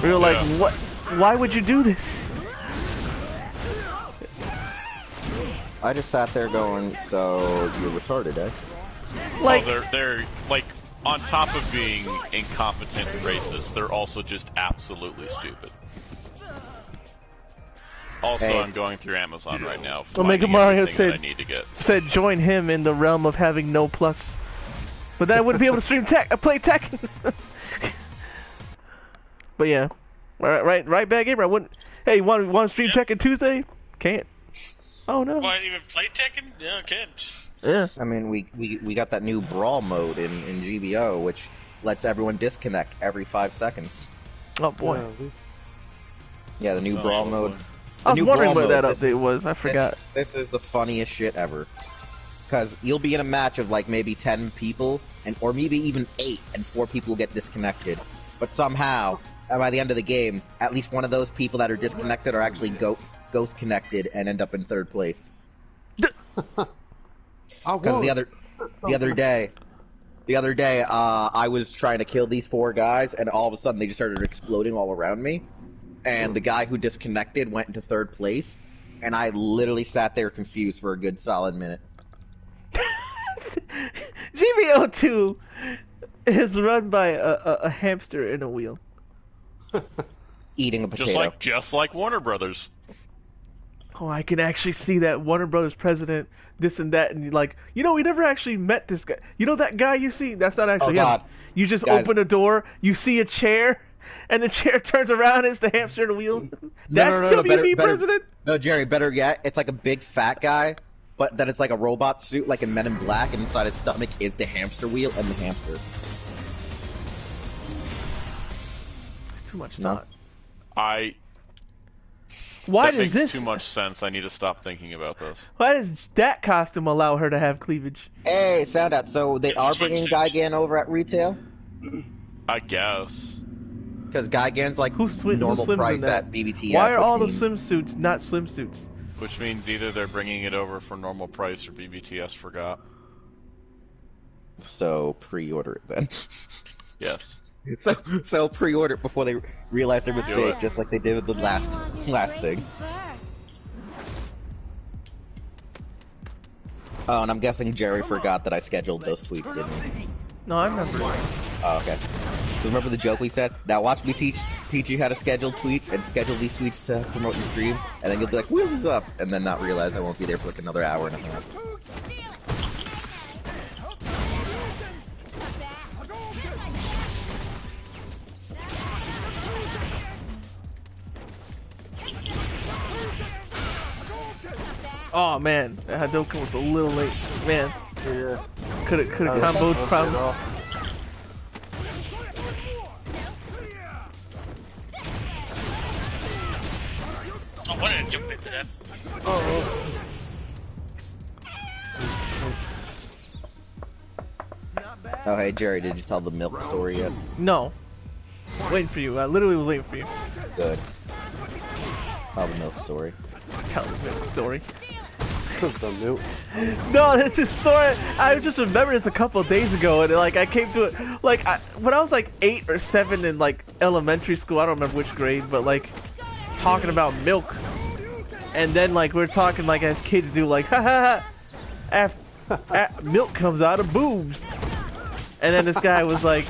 We were like, what? Why would you do this? I just sat there going, so you're retarded, eh? Like, they're like, on top of being incompetent and racist, they're also just absolutely stupid. Also, hey. I'm going through Amazon right now. Omega Mario said, I need to get. said join him in the realm of having no plus. But then I wouldn't be able to stream play Tekken. But yeah. Right back, Gabriel. I wouldn't. Hey, you want to stream Tekken Tuesday? Can't. Oh no. Why even play Tekken? Yeah, I can't. Yeah. I mean, we got that new brawl mode in GBO, which lets everyone disconnect every 5 seconds. Oh boy. Yeah, the new brawl mode. I was wondering what that update was. I forgot. This is the funniest shit ever. Because you'll be in a match of like maybe 10 people, or maybe even 8, and 4 people get disconnected. But somehow, by the end of the game, at least one of those people that are disconnected are actually ghost connected and end up in 3rd place. Because the other day, I was trying to kill these 4 guys, and all of a sudden they just started exploding all around me. And the guy who disconnected went into 3rd place, and I literally sat there confused for a good solid minute. GBO 2 is run by a hamster in a wheel. Eating a potato. Just like Warner Brothers. Oh, I can actually see that Warner Brothers president, this and that, and you're like, we never actually met this guy. You know that guy you see? That's not actually him. You just open a door, you see a chair, and the chair turns around, and it's the hamster in a wheel. That's WB president? No, Jerry, better yet, it's like a big fat guy, but then it's like a robot suit, like in Men in Black, and inside his stomach is the hamster wheel and the hamster. It's too much thought. That makes too much sense. I need to stop thinking about this. Why does that costume allow her to have cleavage? Hey, sound out. So they are bringing Gigan over at retail? I guess. Because Gigan's like normal price at BBTS. Why are all the swimsuits not swimsuits? Which means either they're bringing it over for normal price or BBTS forgot. So pre-order it then. Yes. So pre-order it before they realize their mistake, just like they did with the last thing. Oh, and I'm guessing Jerry forgot that I scheduled those tweets, didn't he? No, I remember. Oh, okay. Remember the joke we said? Now watch me teach you how to schedule tweets and schedule these tweets to promote your stream, and then you'll be like, wheels is up, and then not realize I won't be there for like another hour and a half. Oh man, that Hadouken was a little late. Man, Yeah. could have comboed probably. I wanted to jump into that. Oh hey Jerry, did you tell the milk story yet? No. Waiting for you. I literally was waiting for you. Good. Tell the milk story. Tell the milk story. The milk. No, this is story. I just remembered this a couple of days ago, and like I came to it like when I was like 8 or 7 in like elementary school. I don't remember which grade, but like talking about milk, and then like we're talking like as kids do, like ha ha ha. Milk comes out of boobs, and then this guy was like,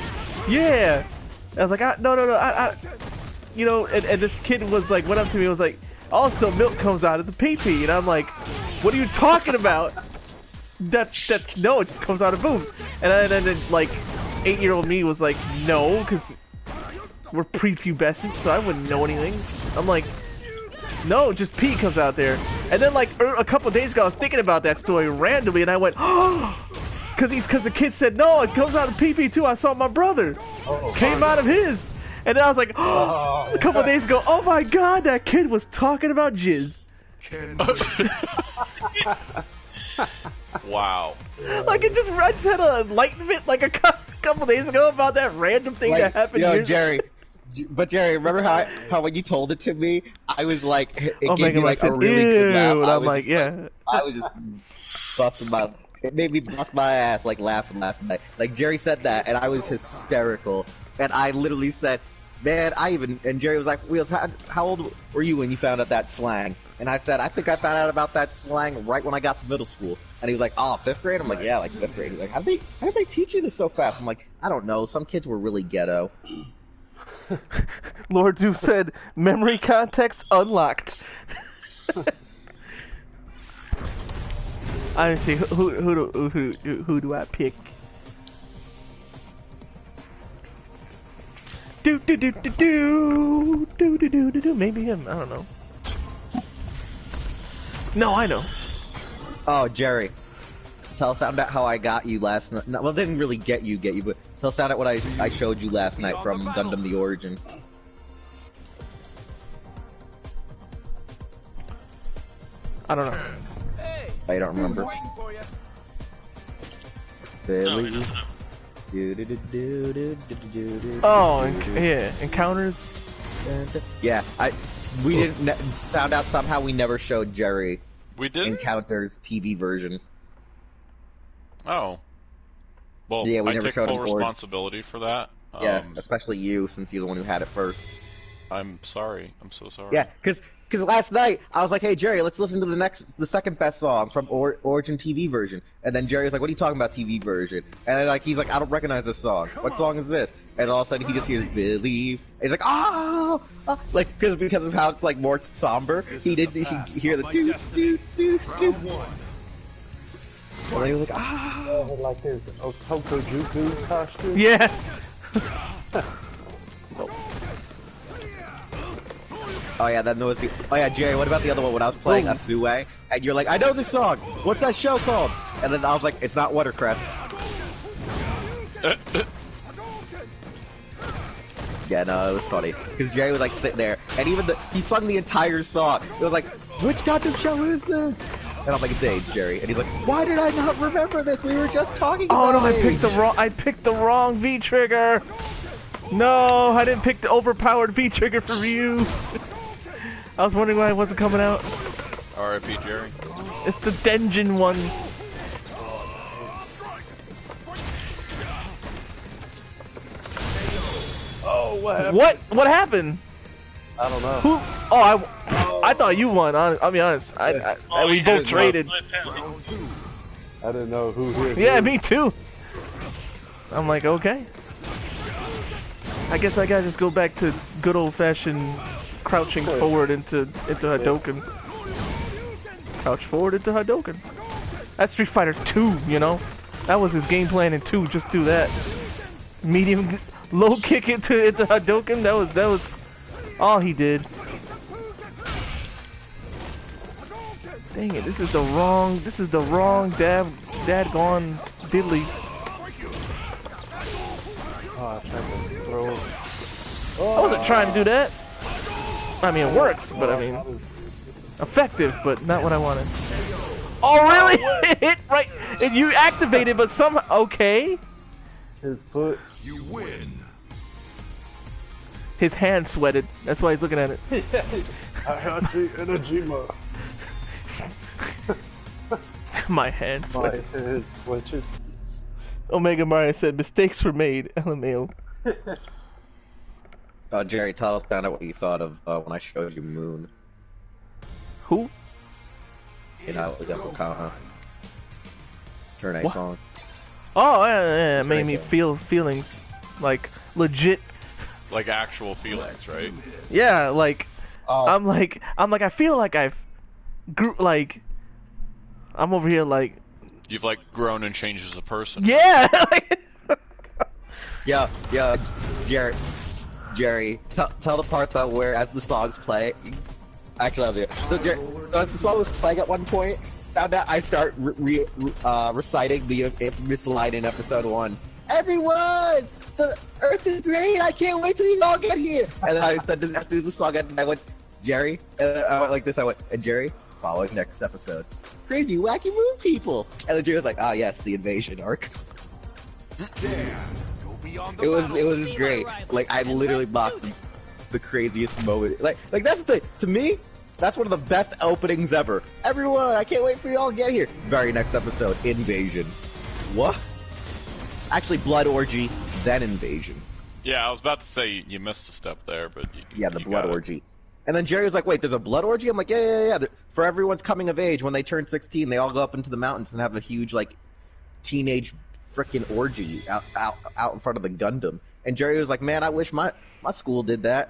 yeah. I was like, no, you know, and this kid was like, went up to me and was like, also milk comes out of the pee-pee, and I'm like, what are you talking about? That's no, it just comes out of boobs. And then like 8-year-old me was like, no, because we're prepubescent, so I wouldn't know anything. I'm like, no, just pee comes out there. And then like a couple of days ago, I was thinking about that story randomly, and I went, oh, because the kid said, no, it comes out of pee-pee too. I saw my brother came out of his. And then I was like, oh, a couple of days ago, oh my god, that kid was talking about jizz. Wow. Like I just had an enlightenment like a couple days ago about that random thing that happened. Yo, years Jerry. But Jerry, remember how when you told it to me, I was like, it gave me like a really good laugh. And I'm like, yeah. I was just busting my. It made me bust my ass like laughing last night. Like Jerry said that, and I was hysterical. And I literally said, man, and Jerry was like, Wheels, how old were you when you found out that slang? And I said, I think I found out about that slang right when I got to middle school. And he was like, oh, 5th grade? I'm like, yeah, like 5th grade. He's like, how did they teach you this so fast? I'm like, I don't know. Some kids were really ghetto. Lord Zeus said, memory context unlocked. I didn't see who do I pick? Do. Maybe him. I don't know. No, I know. Oh, Jerry. Tell us about how I got you last night. Well, didn't really get you, but tell us about what I showed you last night from Gundam The Origin. I don't know. I don't remember. Billy. Oh, yeah, encounters. Yeah, we didn't found out somehow we never showed Jerry. We did Encounters TV version. Oh. Well, yeah, we I never take showed full him responsibility for that. Yeah, especially you, since you're the one who had it first. I'm sorry. I'm so sorry. Yeah, because last night I was like, "Hey Jerry, let's listen to the second best song from Origin TV version." And then Jerry was like, "What are you talking about TV version?" And then, he's like, "I don't recognize this song. What song is this?" And all of a sudden he just hears "Believe." And he's like, "Oh!" Like because of how it's like more somber. He hear the do. And then he was like, "Ah!" Like his Otokojuku costume. Yeah. Oh yeah, that was the. Oh yeah, Jerry. What about the other one when I was playing Asue and you're like, "I know this song. What's that show called?" And then I was like, "It's not Watercrest." Yeah, no, it was funny because Jerry was like sitting there, and he sung the entire song. It was like, "Which goddamn show is this?" And I'm like, "It's Age, Jerry." And he's like, "Why did I not remember this? We were just talking about no, Age." I picked the wrong V trigger. No, I didn't pick the overpowered V trigger for Ryu. I was wondering why it wasn't coming out. R.I.P. Jerry. It's the Denjin one. Oh, what happened? What happened? I don't know. Who? Oh, I thought you won. I'll be honest. We both traded. I didn't know who hit Yeah, who. me too. I'm like, okay. I guess I gotta just go back to good old-fashioned crouching forward into Hadouken. Crouch forward into Hadouken. That's Street Fighter 2, you know? That was his game plan in 2, just do that. Medium, low kick into Hadouken, that was all he did. Dang it, this is the wrong dadgone diddly. Oh, I tried to throw. I wasn't trying to do that. I mean, it works, but I mean, effective, but not what I wanted. Oh, really? Hit right, and you activated, but somehow, okay. His foot. You win. His hand sweated. That's why he's looking at it. My hand sweated. My hand sweated. Omega Mario said mistakes were made. LMAO. Jerry, tell us kind of what you thought of when I showed you Moon. Who? You know, the Okana. Turn A song. Oh, yeah, it made me feel feelings. Like, legit. Like actual feelings, right? Yeah, like, I'm like, I feel like I've I'm over here like... You've, like, grown and changed as a person. Yeah! Yeah, Jerry, tell the part though where as the songs play. Actually, I'll do it. So as the song was playing at one point, found out I start reciting the infamous line in episode 1. Everyone, the Earth is great. I can't wait till you all get here. And then I started as soon as the song ended, I went, Jerry, and I went like this. I went, and Jerry, following next episode, crazy wacky moon people. And then Jerry was like, ah, yes, the invasion arc. It was great. Like, I literally mocked the craziest moment. Like that's the thing. To me, that's one of the best openings ever. Everyone, I can't wait for you all to get here. Very next episode, invasion. What? Actually, blood orgy, then invasion. Yeah, I was about to say you missed a step there, but yeah, the blood orgy. And then Jerry was like, wait, there's a blood orgy? I'm like, yeah. For everyone's coming of age, when they turn 16, they all go up into the mountains and have a huge, like, teenage frickin' orgy out in front of the Gundam. And Jerry was like, man, I wish my school did that.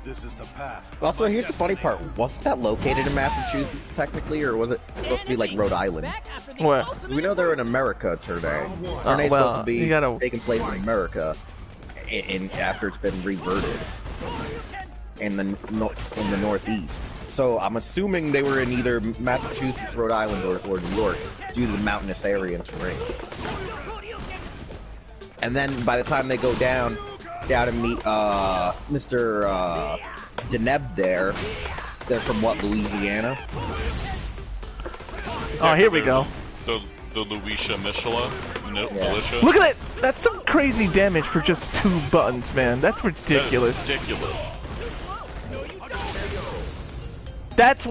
This is the path. Also, here's the funny part. Wasn't that located in Massachusetts, technically, or was it supposed to be like Rhode Island? What? We know they're in America, Turn A. Turn A's supposed to be taking place in America after it's been reverted in the Northeast. So I'm assuming they were in either Massachusetts, Rhode Island, or New York due to the mountainous area and terrain. And then by the time they go down and meet Mr. Deneb there, they're from what, Louisiana? Oh, here we go. The Louisa militia. Look at that! That's some crazy damage for just 2 buttons, man. That's ridiculous. That is ridiculous. That's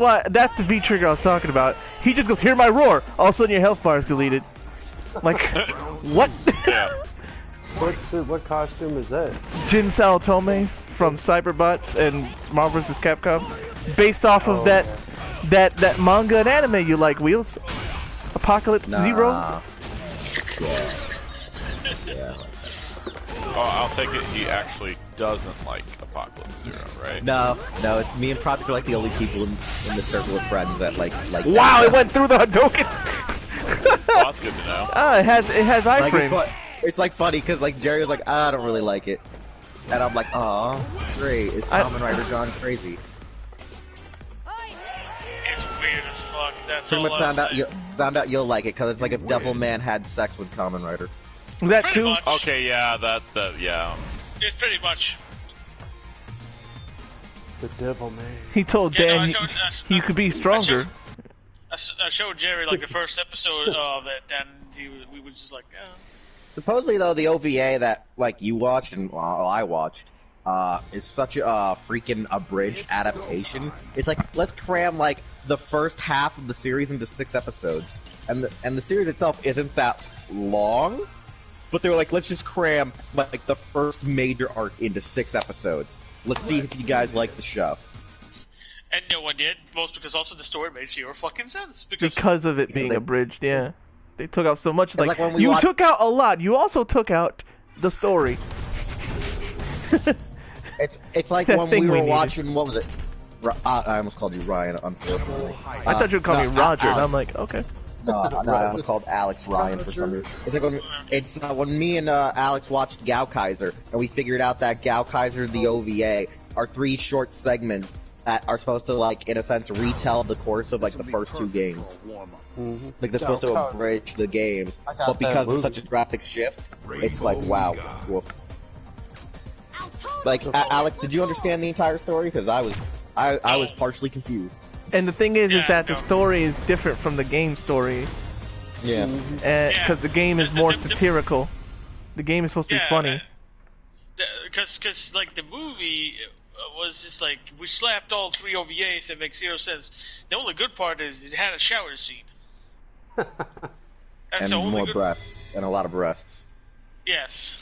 the V trigger I was talking about. He just goes, hear my roar! All of a sudden your health bar is deleted. Like, what? Yeah. What costume is that? Jin Saotome from Cyberbots and Marvel vs. Capcom. Based off of that manga and anime you like, Wheels? Apocalypse Zero? Yeah. Oh, I'll take it. He actually doesn't like Apocalypse Zero, right? No. It's me and Project are like the only people in the circle of friends that like. Wow! That. It went through the Hadouken. Well, that's good to know. It has iframes. It's like funny because like Jerry was like, I don't really like it, and I'm like, oh, great! It's Kamen Rider gone crazy. It's weird as fuck. That's Pretty all much found out you'll like it because it's like if Devilman had sex with Kamen Rider. Was that pretty too? much. Okay, yeah, yeah. It's pretty much. The devil man. He told Dan he could be stronger. I showed Jerry like the first episode of it, and we was just like, Supposedly though, the OVA that like you watched and I watched is such a freaking abridged adaptation. It's like let's cram like the first half of the series into 6 episodes, and the series itself isn't that long. But they were like, let's just cram like the first major arc into 6 episodes. Let's see if you guys like the show. And no one did, most because also the story made zero fucking sense because of it being abridged. Yeah. They took out so much. Like when we you took out a lot. You also took out the story. It's like when we were watching. What was it? I almost called you Ryan. Unfortunately, I thought you would call me Roger, and I'm like, okay. No, I almost called Alex Ryan for some reason. It's like when me and Alex watched Gao Kaiser, and we figured out that Gao Kaiser, the OVA, are 3 short segments that are supposed to, like, in a sense, retell the course of, like, the first 2 games. Like, they're supposed to abridge the games, but because of such a drastic shift, it's like, wow, woof. Like, Alex, did you understand the entire story? Because I was partially confused. And the thing is that the story is different from the game story. Yeah. Because the game is more satirical. The game is supposed to be funny. Because like the movie was just like we slapped all 3 OVAs that make 0 sense. The only good part is it had a shower scene. And more breasts and a lot of breasts. Yes.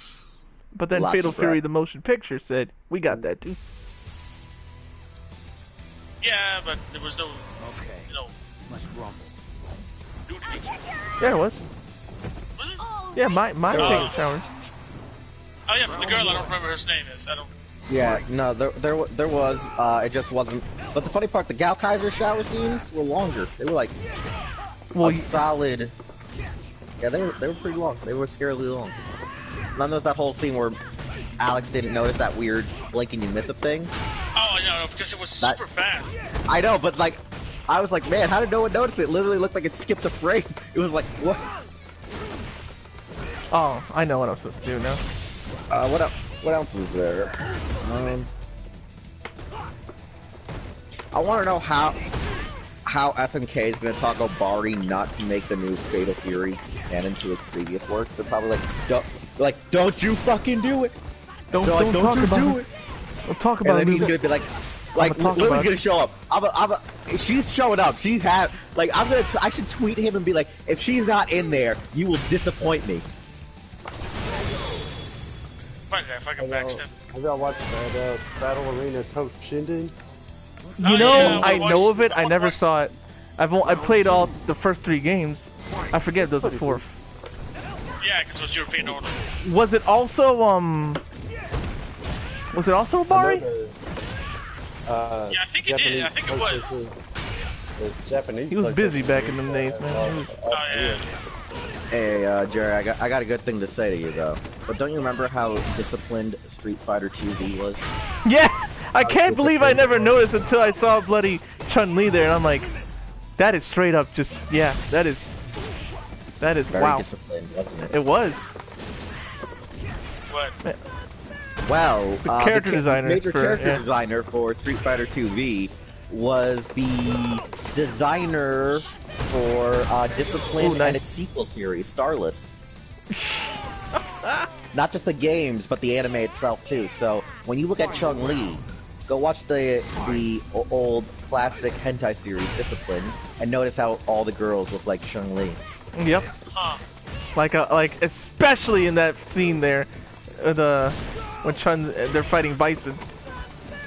But then Fatal Fury, the motion picture, said we got that too. Yeah, but there was no. Okay. Let's rumble. Yeah, it was. Was it? Yeah, my takes showers. Oh yeah, but the girl I don't remember her name is. I don't. Yeah, no, there was. It just wasn't. But the funny part, the Gao Kaiser shower scenes were longer. They were like a solid. Yeah, they were pretty long. They were scarily long. Then there was that whole scene where Alex didn't notice that weird blink and you miss a thing. Oh, no, because it was super fast. I know, but like, I was like, man, how did no one notice it? It literally looked like it skipped a frame. It was like, what? Oh, I know what I'm supposed to do now. What else was there? I want to know how SNK is going to talk Obari not to make the new Fatal Fury canon to his previous works. They're probably like, don't you fucking do it. Don't you do it. We'll talk about it. And then he's gonna be like Lily's gonna show up. She's showing up. She's I should tweet him and be like, if she's not in there, you will disappoint me. Have y'all watched that Battle Arena Coach Shinden? You know, I know of it. I never saw it. I played all the first 3 games. I forget if there was a 4th. Yeah, because it was European order. Was it also Obari? Yeah, I think it did. I think it was. Japanese. He was busy back in them days, man. Oh yeah. Hey, Jerry, I got a good thing to say to you though. But don't you remember how disciplined Street Fighter 2V was? Yeah, I can't believe I never noticed until I saw bloody Chun-Li there, and I'm like, that is straight up just that is very wow. disciplined, wasn't it? It was. What? Well, the character designer major character designer for Street Fighter 2V was the designer for Discipline and its sequel series, Starless. Not just the games, but the anime itself too. So when you look at Chun-Li, go watch the old classic hentai series, Discipline, and notice how all the girls look like Chun-Li. Yep. Like especially in that scene there, when they're fighting Bison.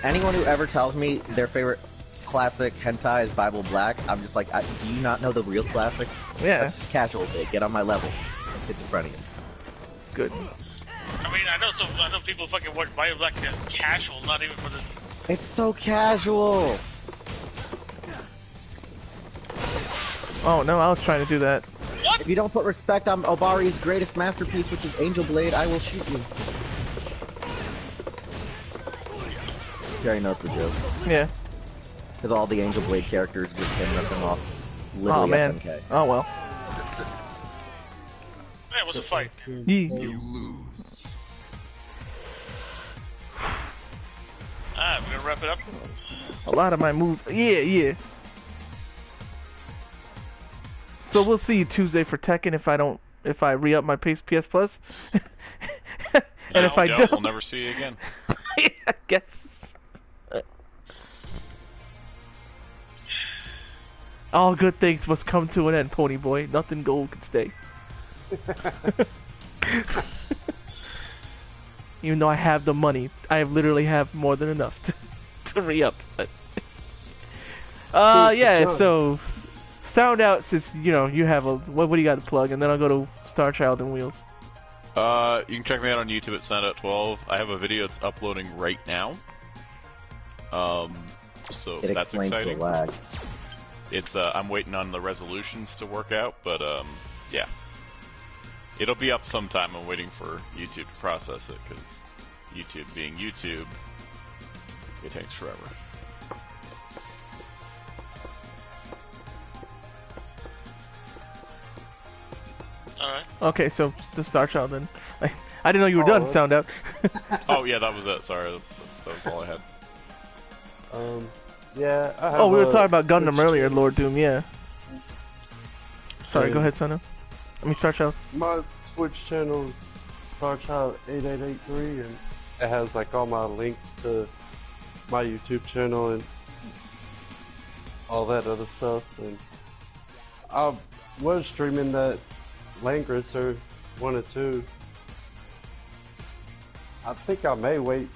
Anyone who ever tells me their favorite classic hentai is Bible Black, I'm just like, do you not know the real classics? Yeah. That's just casual, bit. Get on my level. It's schizophrenia. Good. I mean, I know people fucking watch Bible Black as casual, not even for the. It's so casual. Oh no, I was trying to do that. What? If you don't put respect on Obari's greatest masterpiece, which is Angel Blade, I will shoot you. Jerry knows the joke. Yeah. Because all the Angel Blade characters just came ripping off literally SNK. Oh well. That was a fight. You lose. Alright, we're gonna wrap it up. A lot of my moves. Yeah. So we'll see you Tuesday for Tekken if I re-up my PS Plus. And if I don't, we'll never see you again. I guess. All good things must come to an end, Pony Boy. Nothing gold can stay. Even though I have the money, I literally have more than enough to re-up. Yeah, so sound out since you know you have a what do you got to plug, and then I'll go to Star Child and Wheels. You can check me out on YouTube at SoundOut12. I have a video that's uploading right now. So it that's explains exciting. the lag. It's I'm waiting on the resolutions to work out, but yeah, it'll be up sometime. I'm waiting for YouTube to process it because YouTube being YouTube, it takes forever. Alright. Okay, so the Star Child then. I didn't know you were done. Sound out. Oh yeah, that was it. Sorry, that was all I had. Yeah. I have Oh, we were talking about Gundam earlier, Lord Doom. Yeah. Sorry, go ahead, Sonu. Star Child. My Twitch channel is StarChild8883, and it has like all my links to my YouTube channel and all that other stuff. And I was streaming that Langrisser 1 and 2. I think I may wait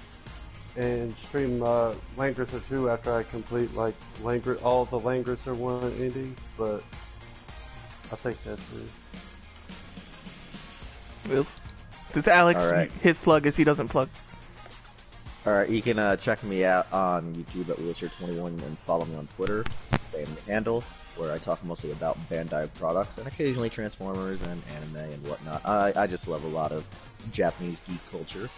and stream Langrisser 2 after I complete like all the Langrisser 1 endings, but I think that's it. Well, since Alex, Right. his plug is he doesn't plug. Alright, you can check me out on YouTube at Wheelchair21 and follow me on Twitter, same handle, where I talk mostly about Bandai products and occasionally Transformers and anime and whatnot. I just love a lot of Japanese geek culture.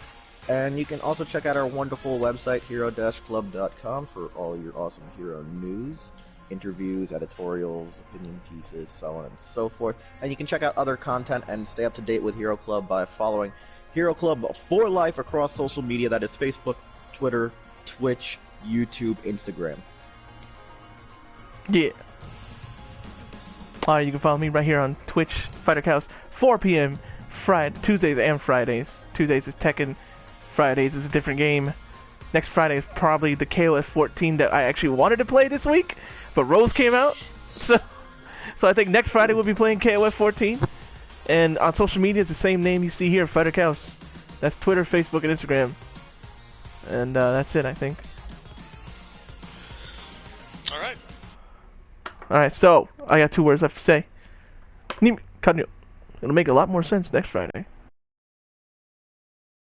And you can also check out our wonderful website, hero-club.com, for all your awesome hero news, interviews, editorials, opinion pieces, so on and so forth. And you can check out other content and stay up to date with Hero Club by following Hero Club for life across social media. That is Facebook, Twitter, Twitch, YouTube, Instagram. Yeah. You can follow me right here on Twitch, Fighter Cows, 4 p.m. Tuesdays and Fridays. Tuesdays is Tekken. Fridays is a different game. Next Friday is probably the KOF 14 that I actually wanted to play this week, but Rose came out. So I think next Friday we'll be playing KOF 14. And on social media, it's the same name you see here, Fighter Cows. That's Twitter, Facebook, and Instagram. And that's it, I think. Alright. Alright, so I got 2 words left to say. It'll make a lot more sense next Friday.